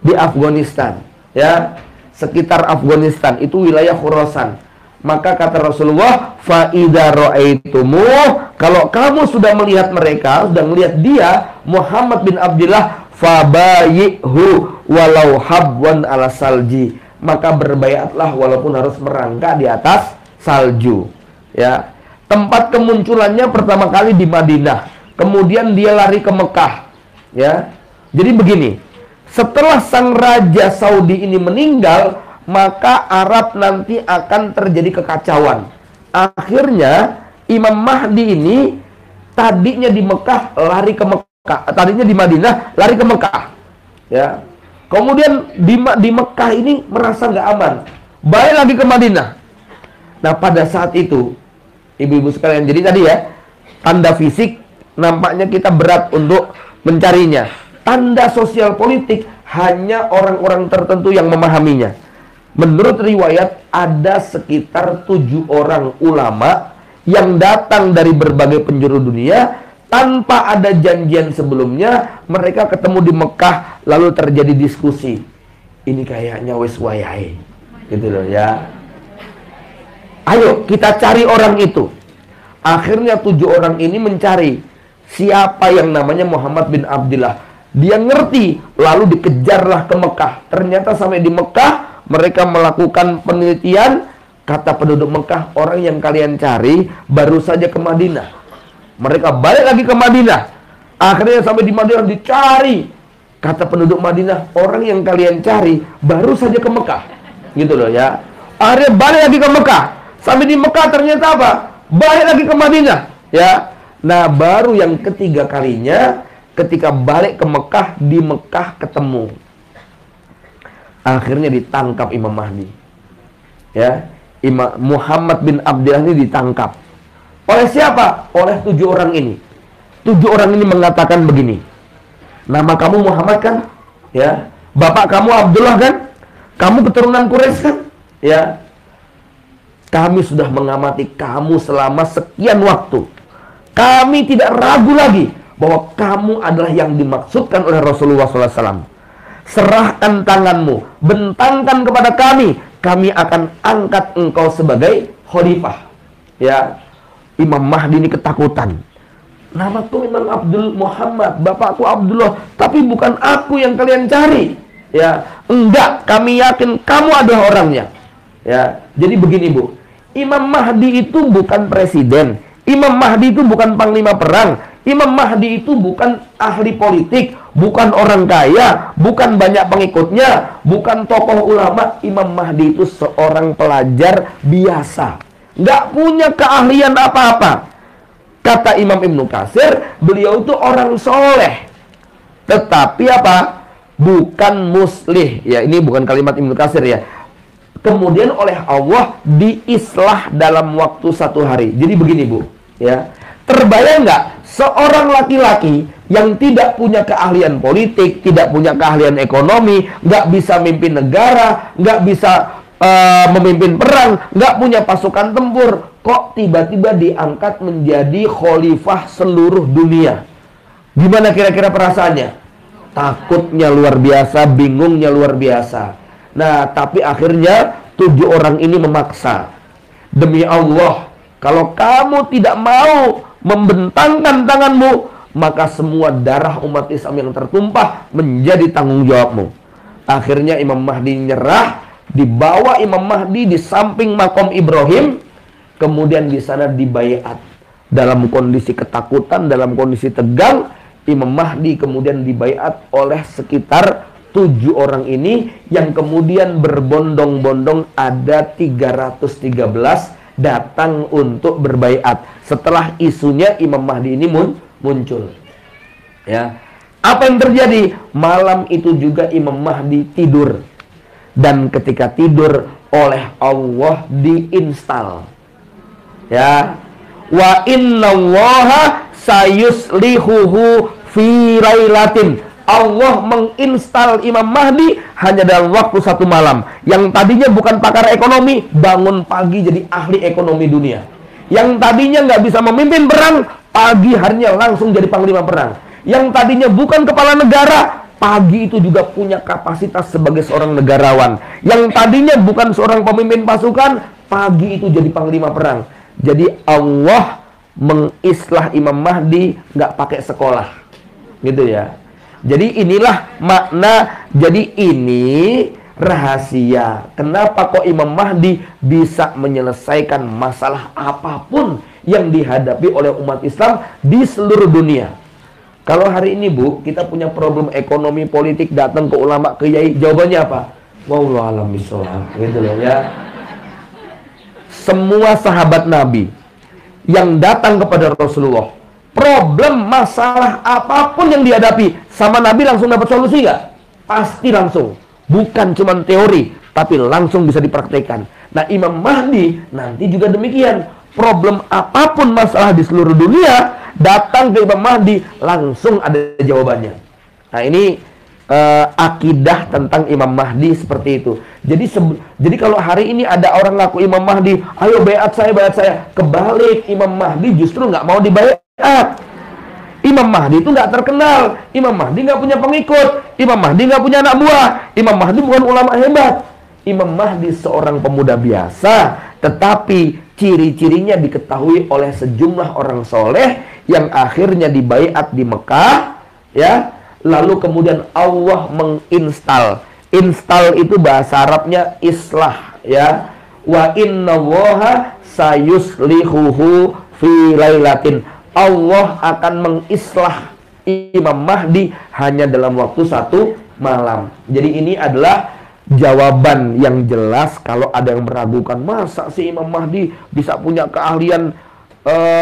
Di Afghanistan. Ya, sekitar Afghanistan itu wilayah Khurasan. Maka kata Rasulullah, fa idza ra'aitumuh, kalau kamu sudah melihat mereka, sudah melihat dia Muhammad bin Abdullah, fabayihu walau habwan ala salji, maka berbaiatlah walaupun harus merangkak di atas salju. Ya, tempat kemunculannya pertama kali di Madinah, kemudian dia lari ke Mekah. Ya, jadi begini, setelah sang raja Saudi ini meninggal, maka Arab nanti akan terjadi kekacauan. Akhirnya Imam Mahdi ini tadinya di Mekah lari ke Mekah, tadinya di Madinah lari ke Mekah. Ya, kemudian di Mekah ini merasa nggak aman, balik lagi ke Madinah. Nah, pada saat itu ibu-ibu sekalian, jadi tadi ya, tanda fisik nampaknya kita berat untuk mencarinya. Tanda sosial politik hanya orang-orang tertentu yang memahaminya. Menurut riwayat ada sekitar 7 orang ulama yang datang dari berbagai penjuru dunia tanpa ada janjian sebelumnya. Mereka ketemu di Mekah lalu terjadi diskusi. Ini kayaknya wes wayahe, gitu loh ya. Ayo kita cari orang itu. Akhirnya 7 orang ini mencari siapa yang namanya Muhammad bin Abdullah. Dia ngerti, lalu dikejarlah ke Mekah. Ternyata sampai di Mekah mereka melakukan penelitian. Kata penduduk Mekah, orang yang kalian cari baru saja ke Madinah. Mereka balik lagi ke Madinah. Akhirnya sampai di Madinah dicari. Kata penduduk Madinah, orang yang kalian cari baru saja ke Mekah. Gitu loh ya. Akhirnya balik lagi ke Mekah. Sampai di Mekah ternyata apa? Balik lagi ke Madinah. Ya. Nah, baru yang ketiga kalinya ketika balik ke Mekah, di Mekah ketemu. Akhirnya ditangkap Imam Mahdi. Ya, Imam Muhammad bin Abdullah ini ditangkap. Oleh siapa? Oleh 7 orang ini. 7 orang ini mengatakan begini. Nama kamu Muhammad kan? Ya. Bapak kamu Abdullah kan? Kamu keturunan Quraisy kan? Ya. Kami sudah mengamati kamu selama sekian waktu. Kami tidak ragu lagi bahwa kamu adalah yang dimaksudkan oleh Rasulullah SAW. Serahkan tanganmu, bentangkan kepada kami, kami akan angkat engkau sebagai khalifah. Ya, Imam Mahdi ini ketakutan. Namaku memang Abdul Muhammad, bapakku Abdullah, tapi bukan aku yang kalian cari. Ya, enggak, kami yakin kamu adalah orangnya. Ya, jadi begini Bu, Imam Mahdi itu bukan presiden, Imam Mahdi itu bukan panglima perang, Imam Mahdi itu bukan ahli politik, bukan orang kaya, bukan banyak pengikutnya, bukan tokoh ulama. Imam Mahdi itu seorang pelajar biasa, nggak punya keahlian apa-apa. Kata Imam Ibnu Katsir, beliau itu orang soleh, tetapi apa? Bukan muslih. Ya, ini bukan kalimat Ibnu Katsir ya. Kemudian oleh Allah diislah dalam waktu 1 hari. Jadi begini Bu, ya, terbayang nggak seorang laki-laki yang tidak punya keahlian politik, tidak punya keahlian ekonomi, nggak bisa memimpin negara, nggak bisa memimpin perang, nggak punya pasukan tempur, kok tiba-tiba diangkat menjadi khalifah seluruh dunia? Gimana kira-kira perasaannya? Takutnya luar biasa, bingungnya luar biasa. Nah, tapi akhirnya 7 orang ini memaksa. Demi Allah, kalau kamu tidak mau membentangkan tanganmu, maka semua darah umat Islam yang tertumpah menjadi tanggung jawabmu. Akhirnya Imam Mahdi nyerah, dibawa Imam Mahdi di samping makom Ibrahim, kemudian di sana dibaiat. Dalam kondisi ketakutan, dalam kondisi tegang, Imam Mahdi kemudian dibaiat oleh sekitar 7 orang ini yang kemudian berbondong-bondong, ada 313 datang untuk berbaiat setelah isunya Imam Mahdi ini muncul. Ya. Apa yang terjadi? Malam itu juga Imam Mahdi tidur. Dan ketika tidur oleh Allah diinstal. Ya. Wa innallaha sayuslihuhu fi lailatin. Allah menginstal Imam Mahdi hanya dalam waktu 1 malam. Yang tadinya bukan pakar ekonomi, bangun pagi jadi ahli ekonomi dunia. Yang tadinya nggak bisa memimpin perang, pagi harinya langsung jadi panglima perang. Yang tadinya bukan kepala negara, pagi itu juga punya kapasitas sebagai seorang negarawan. Yang tadinya bukan seorang pemimpin pasukan, pagi itu jadi panglima perang. Jadi Allah mengislah Imam Mahdi nggak pakai sekolah, gitu ya. Jadi inilah makna, jadi ini rahasia. Kenapa kok Imam Mahdi bisa menyelesaikan masalah apapun yang dihadapi oleh umat Islam di seluruh dunia. Kalau hari ini Bu, kita punya problem ekonomi, politik, datang ke ulama, ke yai, jawabannya apa? Wallahu a'lam bishawab, gitu loh ya. Semua sahabat Nabi yang datang kepada Rasulullah, problem masalah apapun yang dihadapi, sama Nabi langsung dapat solusi nggak? Pasti langsung. Bukan cuma teori, tapi langsung bisa dipraktekkan. Nah, Imam Mahdi nanti juga demikian. Problem apapun masalah di seluruh dunia, datang ke Imam Mahdi, langsung ada jawabannya. Nah, ini akidah tentang Imam Mahdi seperti itu. Jadi kalau hari ini ada orang ngaku Imam Mahdi, ayo baiat saya. Kebalik, Imam Mahdi justru nggak mau dibaiat. Imam Mahdi itu nggak terkenal. Imam Mahdi nggak punya pengikut. Imam Mahdi nggak punya anak buah. Imam Mahdi bukan ulama hebat. Imam Mahdi seorang pemuda biasa, tetapi ciri-cirinya diketahui oleh sejumlah orang soleh yang akhirnya dibaiat di Mekah, ya. Lalu kemudian Allah menginstal. Instal itu bahasa Arabnya islah, ya. Wa innallaha sayuslihuhu fi lailatin. Allah akan mengislah Imam Mahdi hanya dalam waktu 1 malam. Jadi ini adalah jawaban yang jelas kalau ada yang meragukan, masa si Imam Mahdi bisa punya keahlian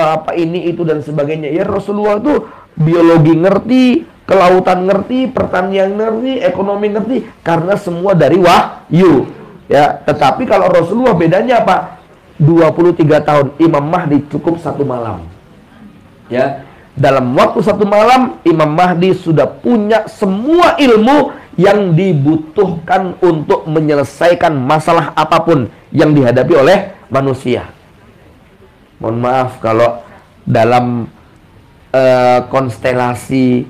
apa ini itu dan sebagainya. Ya Rasulullah itu biologi ngerti, kelautan ngerti, pertanian ngerti, ekonomi ngerti, karena semua dari wahyu. Ya, tetapi kalau Rasulullah bedanya apa? 23 tahun, Imam Mahdi cukup 1 malam. Ya, dalam waktu 1 malam Imam Mahdi sudah punya semua ilmu yang dibutuhkan untuk menyelesaikan masalah apapun yang dihadapi oleh manusia. Mohon maaf kalau dalam konstelasi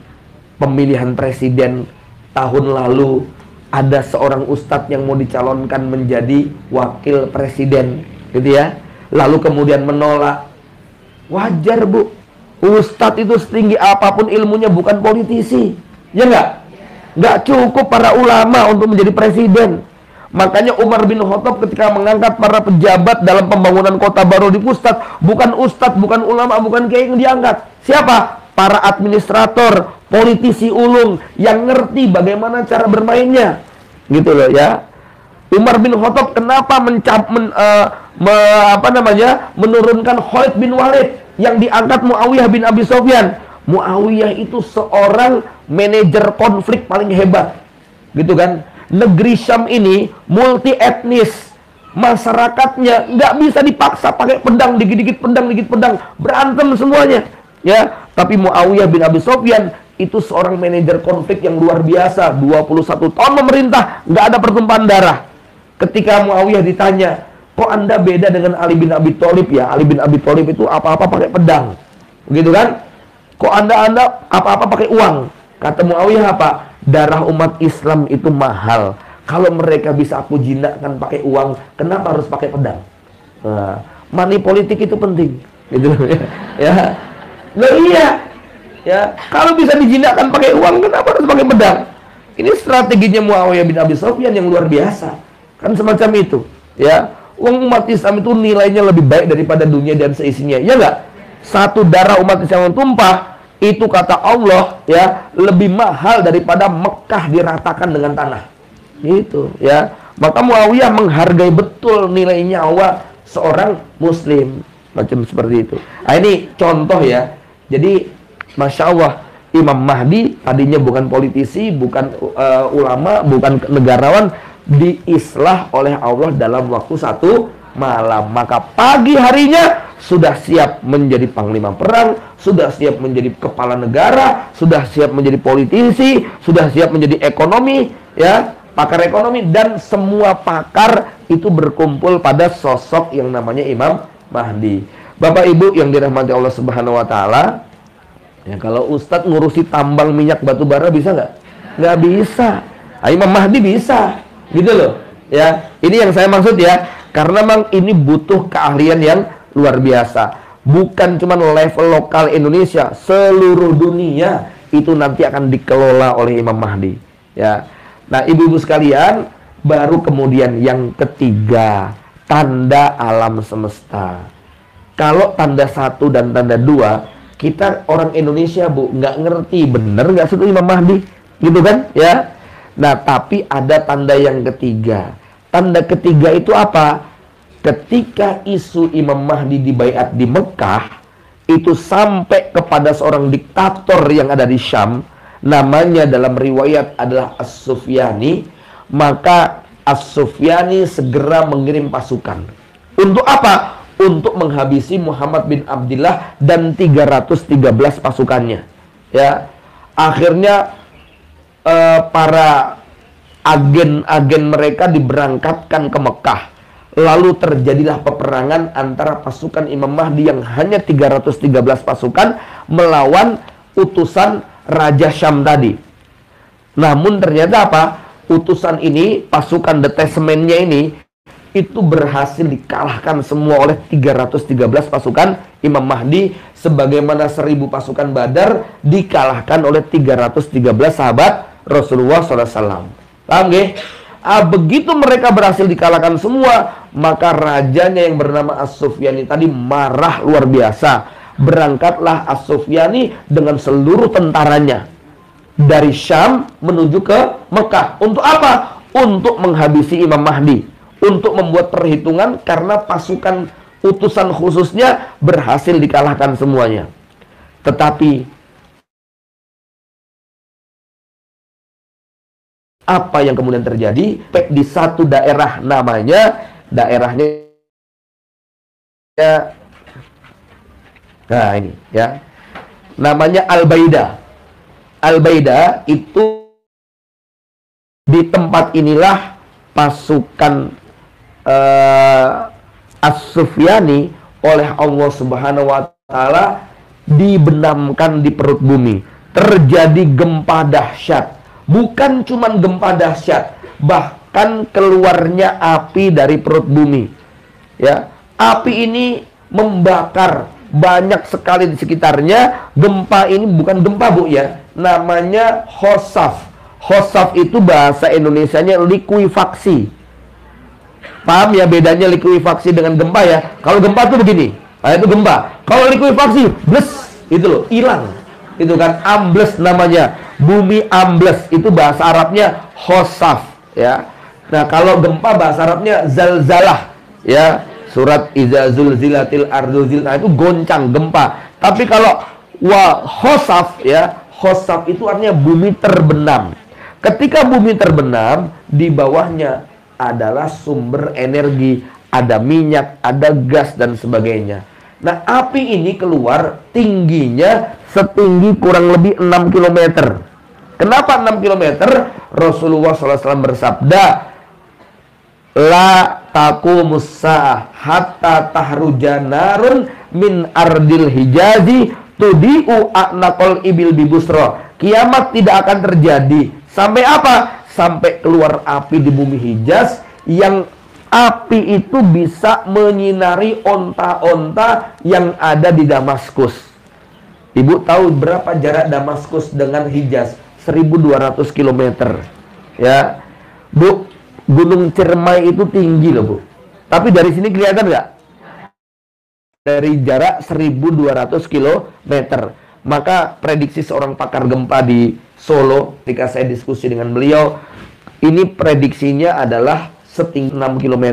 pemilihan presiden tahun lalu ada seorang ustadz yang mau dicalonkan menjadi wakil presiden, gitu ya. Lalu kemudian menolak. Wajar, Bu. Ustadz itu setinggi apapun ilmunya bukan politisi. Ya enggak? Enggak cukup para ulama untuk menjadi presiden. Makanya Umar bin Khattab ketika mengangkat para pejabat dalam pembangunan kota baru di Ustadz, bukan ustadz, bukan ulama, bukan kiai yang diangkat. Siapa? Para administrator, politisi ulung yang ngerti bagaimana cara bermainnya. Gitu loh ya. Umar bin Khattab kenapa menurunkan Khalid bin Walid yang diangkat Muawiyah bin Abi Sufyan. Muawiyah itu seorang manajer konflik paling hebat, gitu kan. Negeri Syam ini multi etnis, masyarakatnya nggak bisa dipaksa pakai pedang, dikit-dikit pedang, berantem semuanya, ya. Tapi Muawiyah bin Abi Sufyan itu seorang manajer konflik yang luar biasa. 21 tahun memerintah, nggak ada pertumpahan darah. Ketika Muawiyah ditanya, kok Anda beda dengan Ali bin Abi Thalib ya? Ali bin Abi Thalib itu apa-apa pakai pedang, begitu kan? Kok Anda apa-apa pakai uang? Kata Muawiyah apa? Darah umat Islam itu mahal. Kalau mereka bisa aku jinakkan pakai uang, kenapa harus pakai pedang? Nah, money politik itu penting, gitu ya. Loh iya, ya. Kalau bisa dijinakkan pakai uang, kenapa harus pakai pedang? Ini strateginya Muawiyah bin Abi Sufyan yang luar biasa, kan semacam itu, ya. Umat Islam itu nilainya lebih baik daripada dunia dan seisinya, ya enggak? Satu darah umat Islam yang tumpah, itu kata Allah, ya, lebih mahal daripada Mekah diratakan dengan tanah. Gitu, ya. Maka Muawiyah menghargai betul nilai nyawa seorang muslim, macam seperti itu. Nah, ini contoh ya. Jadi, Masya Allah, Imam Mahdi tadinya bukan politisi, bukan ulama, bukan negarawan, diislah oleh Allah dalam waktu 1 malam. Maka pagi harinya sudah siap menjadi panglima perang, sudah siap menjadi kepala negara, sudah siap menjadi politisi, sudah siap menjadi ekonomi, ya, pakar ekonomi, dan semua pakar itu berkumpul pada sosok yang namanya Imam Mahdi. Bapak Ibu yang dirahmati Allah Subhanahu wa taala, ya, kalau Ustadz ngurusi tambang minyak batu bara bisa nggak? Nggak bisa. Nah, Imam Mahdi bisa, gitu loh. Ya, ini yang saya maksud ya, karena memang ini butuh keahlian yang luar biasa. Bukan cuma level lokal Indonesia, seluruh dunia itu nanti akan dikelola oleh Imam Mahdi. Ya, nah ibu-ibu sekalian, baru kemudian yang ketiga, tanda alam semesta. Kalau tanda 1 dan tanda 2, kita orang Indonesia nggak ngerti bener nggak sih Imam Mahdi, gitu kan? Ya. Nah, tapi ada tanda yang ketiga. Tanda ketiga itu apa? Ketika isu Imam Mahdi dibaiat di Mekah, itu sampai kepada seorang diktator yang ada di Syam, namanya dalam riwayat adalah As-Sufyani, maka As-Sufyani segera mengirim pasukan. Untuk apa? Untuk menghabisi Muhammad bin Abdullah dan 313 pasukannya. Ya, akhirnya para agen-agen mereka diberangkatkan ke Mekah. Lalu terjadilah peperangan antara pasukan Imam Mahdi yang hanya 313 pasukan melawan utusan Raja Syam tadi. Namun ternyata apa? Utusan ini, pasukan detasmennya ini, itu berhasil dikalahkan semua oleh 313 pasukan Imam Mahdi, sebagaimana 1000 pasukan Badar dikalahkan oleh 313 sahabat Rasulullah SAW. Paham nggih? Begitu mereka berhasil dikalahkan semua, maka rajanya yang bernama As-Sufyani tadi marah luar biasa. Berangkatlah As-Sufyani dengan seluruh tentaranya dari Syam menuju ke Mekah. Untuk apa? Untuk menghabisi Imam Mahdi, untuk membuat perhitungan, karena pasukan utusan khususnya berhasil dikalahkan semuanya. Tetapi apa yang kemudian terjadi? Di satu daerah, daerahnya nah ini ya, namanya Al-Baida. Al-Baida itu, di tempat inilah pasukan As-Sufyani oleh Allah Subhanahu wa taala dibenamkan di perut bumi. Terjadi gempa dahsyat. Bukan cuma gempa dahsyat, bahkan keluarnya api dari perut bumi. Ya, api ini membakar banyak sekali di sekitarnya. Gempa ini bukan gempa, Bu, ya. Namanya khosaf. Khosaf itu bahasa Indonesianya likuifaksi. Paham ya bedanya likuifaksi dengan gempa ya? Kalau gempa tuh begini, itu gempa. Kalau likuifaksi, bles, itu loh, hilang. Itu kan ambles namanya, bumi ambles, itu bahasa Arabnya khosaf, ya. Nah, kalau gempa bahasa Arabnya zalzalah, ya. Surat Iza zulzilatil ardu zilzalaha, itu goncang, gempa. Tapi kalau khosaf, ya, khosaf itu artinya bumi terbenam. Ketika bumi terbenam, di bawahnya adalah sumber energi, ada minyak, ada gas dan sebagainya. Nah, api ini keluar tingginya setinggi kurang lebih 6 km. Kenapa 6 km? Rasulullah SAW bersabda, la taqumus sa'ah hatta tahruja narun min ardil hijazi tudi'u a'naqal ibil bibusra. Kiamat tidak akan terjadi sampai apa? Sampai keluar api di bumi Hijaz, yang api itu bisa menyinari onta-onta yang ada di Damaskus. Ibu tahu berapa jarak Damaskus dengan Hijaz? 1200 km. Ya, Bu, Gunung Ciremai itu tinggi loh, Bu. Tapi dari sini kelihatan nggak? Dari jarak 1200 km. Maka prediksi seorang pakar gempa di Solo, ketika saya diskusi dengan beliau, ini prediksinya adalah setinggi 6 km.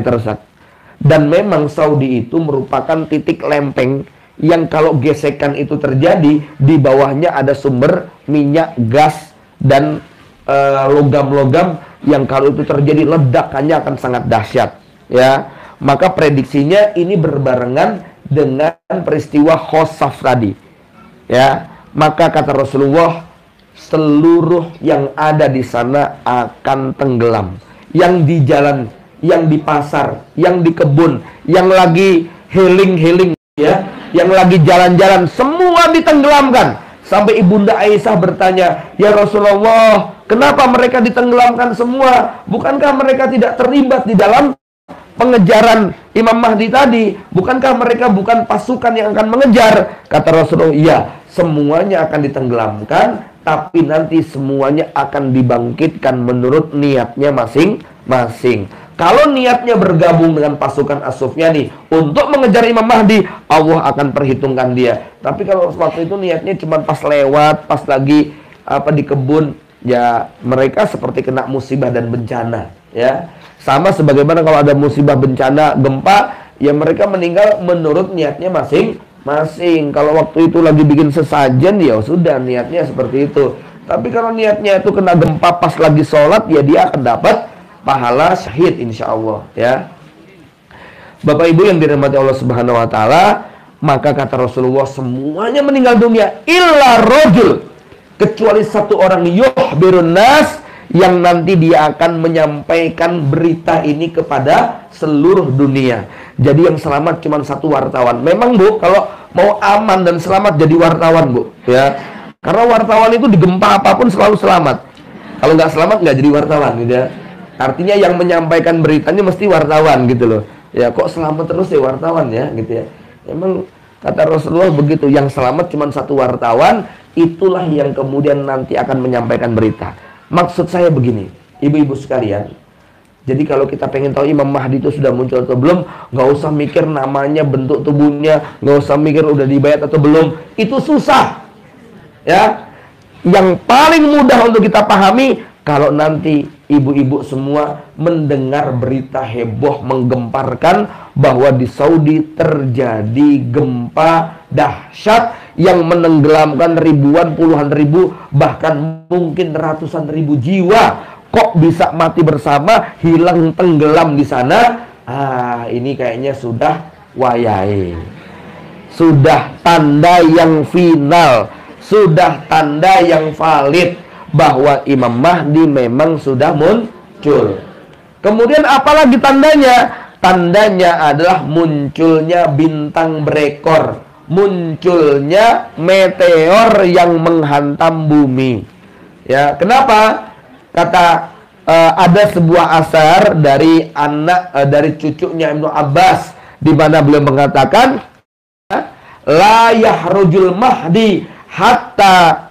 Dan memang Saudi itu merupakan titik lempeng yang kalau gesekan itu terjadi, di bawahnya ada sumber minyak, gas, dan logam-logam yang kalau itu terjadi ledakannya akan sangat dahsyat, ya. Maka prediksinya ini berbarengan dengan peristiwa Khosaf tadi, ya. Maka kata Rasulullah, seluruh yang ada di sana akan tenggelam. Yang di jalan, yang di pasar, yang di kebun, yang lagi healing, ya, yang lagi jalan-jalan, semua ditenggelamkan. Sampai Ibunda Aisyah bertanya, "Ya Rasulullah, kenapa mereka ditenggelamkan semua? Bukankah mereka tidak terlibat di dalam pengejaran Imam Mahdi tadi? Bukankah mereka bukan pasukan yang akan mengejar?" Kata Rasulullah, "Iya, semuanya akan ditenggelamkan, tapi nanti semuanya akan dibangkitkan menurut niatnya masing-masing." Kalau niatnya bergabung dengan pasukan As-Sufyani untuk mengejar Imam Mahdi, Allah akan perhitungkan dia. Tapi kalau waktu itu niatnya cuma pas lewat, pas lagi di kebun, ya mereka seperti kena musibah dan bencana, ya. Sama sebagaimana kalau ada musibah bencana, gempa, ya mereka meninggal menurut niatnya masing-masing. Kalau waktu itu lagi bikin sesajen, ya sudah niatnya seperti itu. Tapi kalau niatnya itu kena gempa pas lagi sholat, ya dia akan dapat pahala syahid insya Allah, ya. Bapak Ibu yang dirahmati Allah Subhanahu wa taala, maka kata Rasulullah, semuanya meninggal dunia illa rajul, kecuali satu orang yuhbirun nas, yang nanti dia akan menyampaikan berita ini kepada seluruh dunia. Jadi yang selamat cuma satu wartawan. Memang Bu, kalau mau aman dan selamat jadi wartawan Bu, ya. Karena wartawan itu di gempa apapun selalu selamat. Kalau nggak selamat nggak jadi wartawan gitu, ya. Artinya yang menyampaikan beritanya mesti wartawan gitu loh. Ya kok selamat terus ya wartawan ya gitu ya. Memang kata Rasulullah begitu, yang selamat cuma satu wartawan, itulah yang kemudian nanti akan menyampaikan berita. Maksud saya begini, ibu-ibu sekalian. Jadi kalau kita pengen tahu Imam Mahdi itu sudah muncul atau belum, nggak usah mikir namanya, bentuk tubuhnya, nggak usah mikir udah dibayat atau belum. Itu susah. Ya. Yang paling mudah untuk kita pahami, kalau nanti ibu-ibu semua mendengar berita heboh menggemparkan bahwa di Saudi terjadi gempa dahsyat yang menenggelamkan ribuan, puluhan ribu, bahkan mungkin ratusan ribu jiwa. Kok bisa mati bersama, hilang tenggelam di sana? Ini kayaknya sudah wayai. Sudah tanda yang final, sudah tanda yang valid bahwa Imam Mahdi memang sudah muncul. Kemudian apalagi tandanya? Tandanya adalah munculnya bintang berekor, munculnya meteor yang menghantam bumi. Ya, kenapa? Kata ada sebuah asar dari dari cucunya Ibnu Abbas, di mana beliau mengatakan, la yahrujul mahdi hatta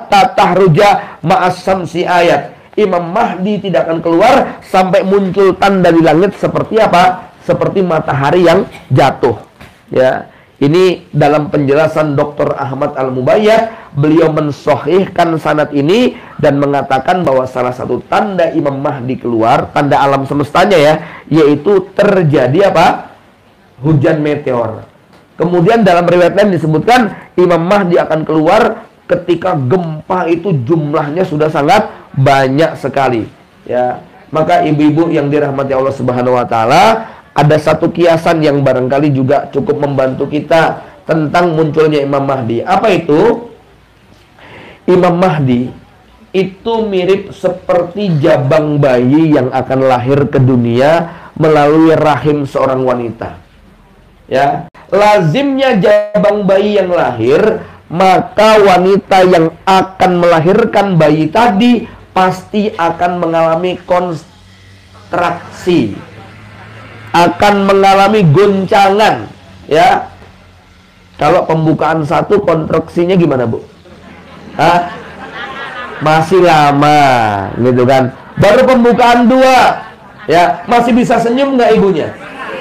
tahruja ma'as samsi ayat. Imam Mahdi tidak akan keluar sampai muncul tanda di langit seperti apa? Seperti matahari yang jatuh. Ya, ini dalam penjelasan Dr. Ahmad Al-Mubayyad, beliau mensahihkan sanad ini dan mengatakan bahwa salah satu tanda Imam Mahdi keluar, tanda alam semestanya ya, yaitu terjadi apa? Hujan meteor. Kemudian dalam riwayat lain disebutkan Imam Mahdi akan keluar ketika gempa itu jumlahnya sudah sangat banyak sekali, ya. Maka ibu-ibu yang dirahmati Allah Subhanahu wa taala, ada satu kiasan yang barangkali juga cukup membantu kita tentang munculnya Imam Mahdi. Apa itu? Imam Mahdi itu mirip seperti jabang bayi yang akan lahir ke dunia melalui rahim seorang wanita. Ya, lazimnya jabang bayi yang lahir, maka wanita yang akan melahirkan bayi tadi pasti akan mengalami kontraksi, akan mengalami goncangan, ya. Kalau pembukaan satu, kontraksinya gimana, Bu? Masih lama, gitu kan. Baru pembukaan dua, ya, masih bisa senyum nggak ibunya?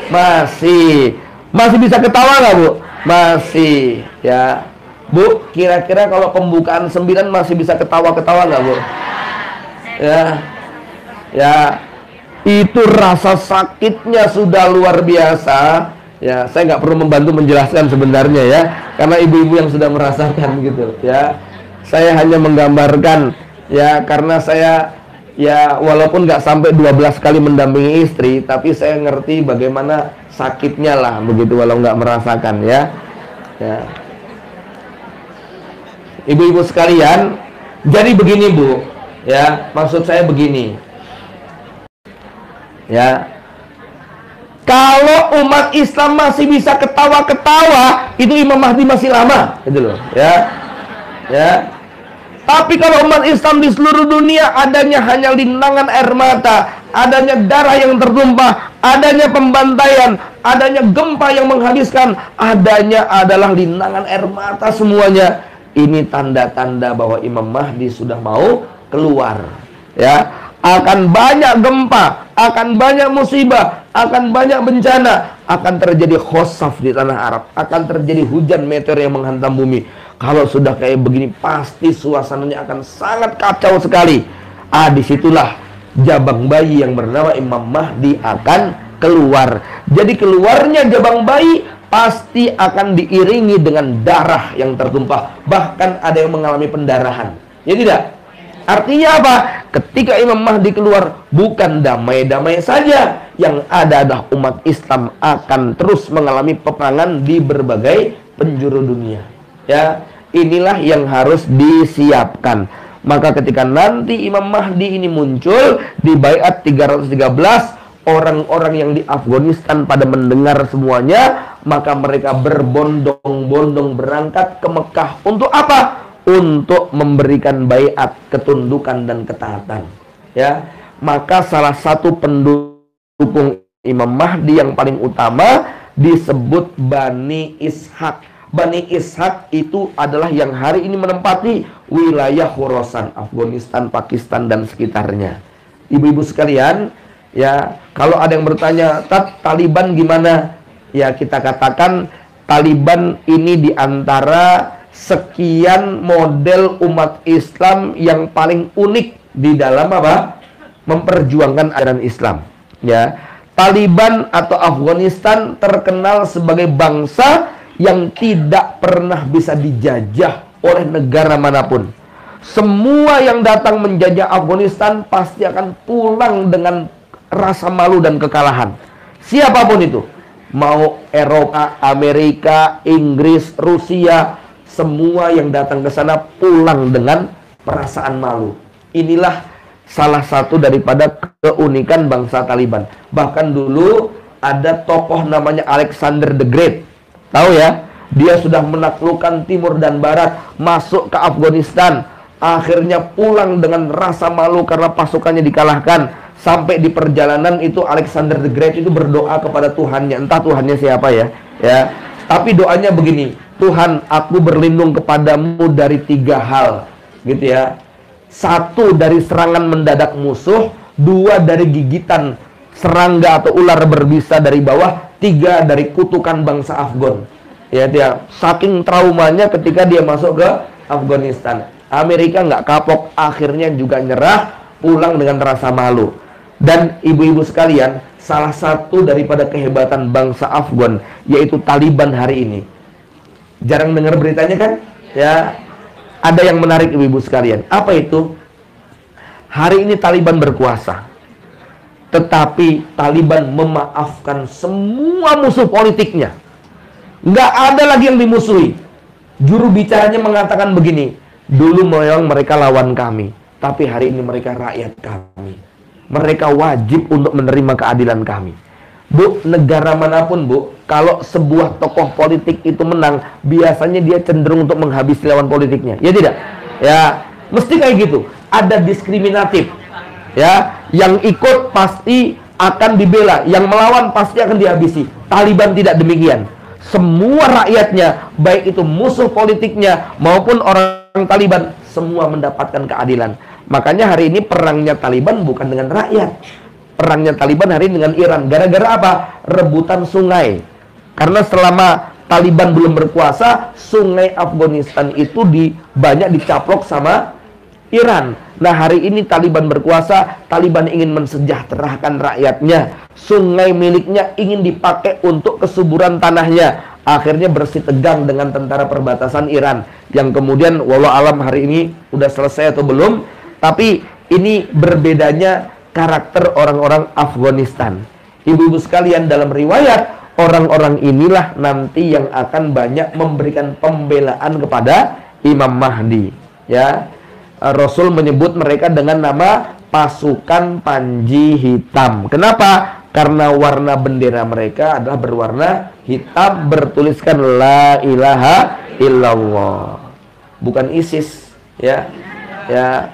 Masih. Masih bisa ketawa nggak, Bu? Masih, ya. Bu, kira-kira kalau pembukaan 9 masih bisa ketawa-ketawa nggak, Bu? Ya, ya. Itu rasa sakitnya sudah luar biasa. Ya, saya nggak perlu membantu menjelaskan sebenarnya ya, karena ibu-ibu yang sudah merasakan gitu ya. Saya hanya menggambarkan ya, karena saya ya walaupun nggak sampai 12 kali mendampingi istri, tapi saya ngerti bagaimana sakitnya lah begitu walau nggak merasakan ya. Ya. Ibu-ibu sekalian, jadi begini Bu, ya maksud saya begini, ya. Kalau umat Islam masih bisa ketawa-ketawa, itu Imam Mahdi masih lama, gitu loh, ya. Ya. Tapi kalau umat Islam di seluruh dunia adanya hanya linangan air mata, adanya darah yang tertumpah, adanya pembantaian, adanya gempa yang menghabiskan, adanya adalah linangan air mata semuanya. Ini tanda-tanda bahwa Imam Mahdi sudah mau keluar, ya. Akan banyak gempa, akan banyak musibah, akan banyak bencana, akan terjadi khosaf di tanah Arab, akan terjadi hujan meteor yang menghantam bumi. Kalau sudah kayak begini, pasti suasananya akan sangat kacau sekali. Disitulah jabang bayi yang bernama Imam Mahdi akan keluar. Jadi keluarnya jabang bayi pasti akan diiringi dengan darah yang tertumpah. Bahkan ada yang mengalami pendarahan. Ya tidak? Artinya apa? Ketika Imam Mahdi keluar, bukan damai-damai saja. Yang ada adalah umat Islam akan terus mengalami peperangan di berbagai penjuru dunia. Ya, inilah yang harus disiapkan. Maka ketika nanti Imam Mahdi ini muncul di Baiat 313, orang-orang yang di Afghanistan pada mendengar semuanya, maka mereka berbondong-bondong berangkat ke Mekah. Untuk apa? Untuk memberikan baiat, ketundukan dan ketaatan. Ya, maka salah satu pendukung Imam Mahdi yang paling utama disebut Bani Ishaq. Bani Ishaq itu adalah yang hari ini menempati wilayah Khorasan, Afghanistan, Pakistan dan sekitarnya. Ibu-ibu sekalian, ya, kalau ada yang bertanya, Taliban gimana? Ya, kita katakan Taliban ini diantara sekian model umat Islam yang paling unik di dalam apa? Memperjuangkan ajaran Islam. Ya, Taliban atau Afghanistan terkenal sebagai bangsa yang tidak pernah bisa dijajah oleh negara manapun. Semua yang datang menjajah Afghanistan pasti akan pulang dengan rasa malu dan kekalahan. Siapapun itu, mau Eropa, Amerika, Inggris, Rusia, semua yang datang ke sana pulang dengan perasaan malu. Inilah salah satu daripada keunikan bangsa Taliban. Bahkan dulu ada tokoh namanya Alexander the Great. Tahu ya? Dia sudah menaklukkan timur dan barat, masuk ke Afghanistan. Akhirnya pulang dengan rasa malu karena pasukannya dikalahkan. Sampai di perjalanan itu Alexander the Great itu berdoa kepada Tuhannya. Entah Tuhannya siapa ya. Ya. Tapi doanya begini, Tuhan, aku berlindung kepadamu dari 3 hal, gitu ya. 1 dari serangan mendadak musuh, 2 dari gigitan serangga atau ular berbisa dari bawah, 3 dari kutukan bangsa Afgan. Ya, dia saking traumanya ketika dia masuk ke Afghanistan. Amerika nggak kapok, akhirnya juga nyerah, pulang dengan rasa malu. Dan ibu-ibu sekalian, salah satu daripada kehebatan bangsa Afgan yaitu Taliban hari ini. Jarang dengar beritanya kan? Ya, ada yang menarik ibu-ibu sekalian. Apa itu? Hari ini Taliban berkuasa, tetapi Taliban memaafkan semua musuh politiknya. Nggak ada lagi yang dimusuhi. Juru bicaranya mengatakan begini, dulu memang mereka lawan kami, tapi hari ini mereka rakyat kami. Mereka wajib untuk menerima keadilan kami. Bu, negara manapun Bu, kalau sebuah tokoh politik itu menang, biasanya dia cenderung untuk menghabisi lawan politiknya. Ya tidak? Ya, mesti kayak gitu. Ada diskriminatif. Ya, yang ikut pasti akan dibela, yang melawan pasti akan dihabisi. Taliban tidak demikian. Semua rakyatnya, baik itu musuh politiknya maupun orang Taliban, semua mendapatkan keadilan. Makanya hari ini perangnya Taliban bukan dengan rakyat. Perangnya Taliban hari ini dengan Iran. Gara-gara apa? Rebutan sungai. Karena selama Taliban belum berkuasa, sungai Afghanistan itu banyak dicaplok sama Iran. Nah, hari ini Taliban berkuasa, Taliban ingin mensejahterakan rakyatnya. Sungai miliknya ingin dipakai untuk kesuburan tanahnya. Akhirnya bersih tegang dengan tentara perbatasan Iran. Yang kemudian, walau alam hari ini udah selesai atau belum. Tapi ini berbedanya karakter orang-orang Afghanistan. Ibu-ibu sekalian, dalam riwayat, orang-orang inilah nanti yang akan banyak memberikan pembelaan kepada Imam Mahdi. Ya, Rasul menyebut mereka dengan nama pasukan Panji Hitam. Kenapa? Karena warna bendera mereka adalah berwarna hitam, bertuliskan La ilaha illallah. Bukan ISIS, ya. Ya.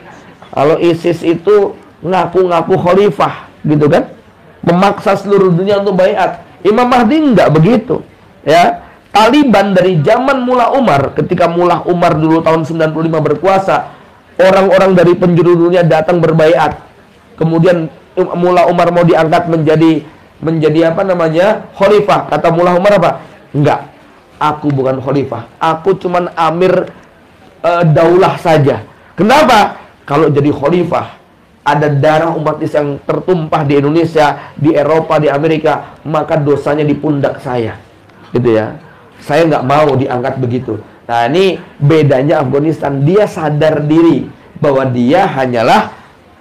Kalau ISIS itu ngaku-ngaku khalifah, gitu kan? Memaksa seluruh dunia untuk baiat. Imam Mahdi enggak begitu, ya. Taliban dari zaman Mullah Umar, ketika Mullah Umar dulu tahun 95 berkuasa, orang-orang dari penjuru dunia datang berbaiat. Kemudian Mullah Umar mau diangkat menjadi apa namanya? Khalifah. Kata Mullah Umar apa? Enggak. Aku bukan khalifah. Aku cuman amir daulah saja. Kenapa? Kalau jadi khalifah, ada darah umat Islam yang tertumpah di Indonesia, di Eropa, di Amerika, maka dosanya di pundak saya. Gitu ya. Saya nggak mau diangkat begitu. Nah, ini bedanya Afghanistan. Dia sadar diri bahwa dia hanyalah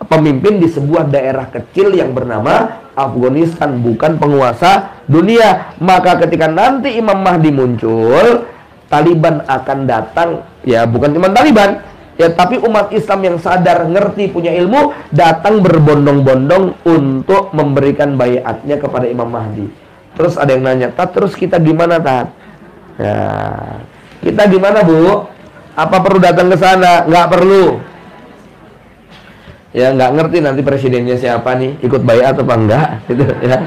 pemimpin di sebuah daerah kecil yang bernama Afghanistan, bukan penguasa dunia. Maka ketika nanti Imam Mahdi muncul, Taliban akan datang. Ya, bukan cuma Taliban, ya, tapi umat Islam yang sadar, ngerti, punya ilmu, datang berbondong-bondong untuk memberikan baiatnya kepada Imam Mahdi. Terus ada yang nanya, "Tat, terus kita gimana, Tat?" Ya, kita gimana, Bu? Apa perlu datang ke sana? Nggak perlu. Ya, nggak ngerti nanti presidennya siapa nih, ikut baiat apa enggak, gitu ya.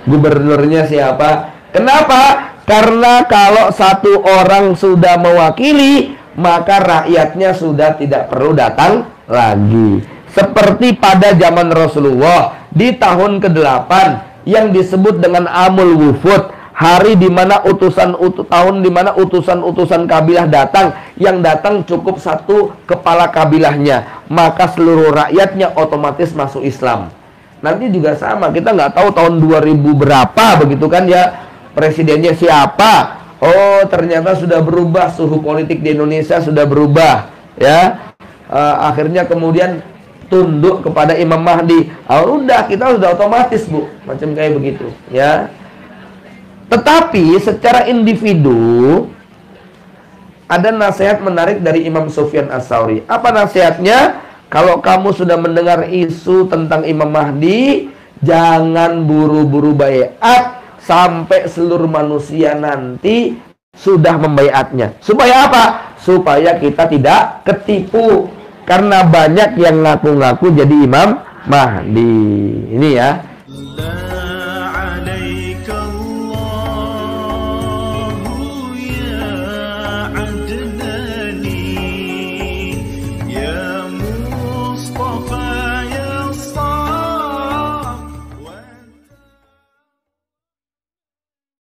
Gubernurnya siapa? Kenapa? Karena kalau satu orang sudah mewakili, maka rakyatnya sudah tidak perlu datang lagi. Seperti pada zaman Rasulullah di tahun ke-8 yang disebut dengan Amul Wufud. Hari di mana tahun di mana utusan-utusan kabilah datang, yang datang cukup satu kepala kabilahnya, maka seluruh rakyatnya otomatis masuk Islam. Nanti juga sama, kita nggak tahu tahun 2000 berapa begitu kan ya, presidennya siapa. Oh, ternyata sudah berubah, suhu politik di Indonesia sudah berubah, ya. Akhirnya kemudian tunduk kepada Imam Mahdi. Udah, kita sudah otomatis, Bu, macam kayak begitu, ya. Tetapi secara individu ada nasihat menarik dari Imam Sufyan Ats-Tsauri. Apa nasihatnya? Kalau kamu sudah mendengar isu tentang Imam Mahdi, jangan buru-buru baiat sampai seluruh manusia nanti sudah membaiatnya. Supaya apa? Supaya kita tidak ketipu. Karena banyak yang ngaku-ngaku jadi Imam Mahdi. Ini ya.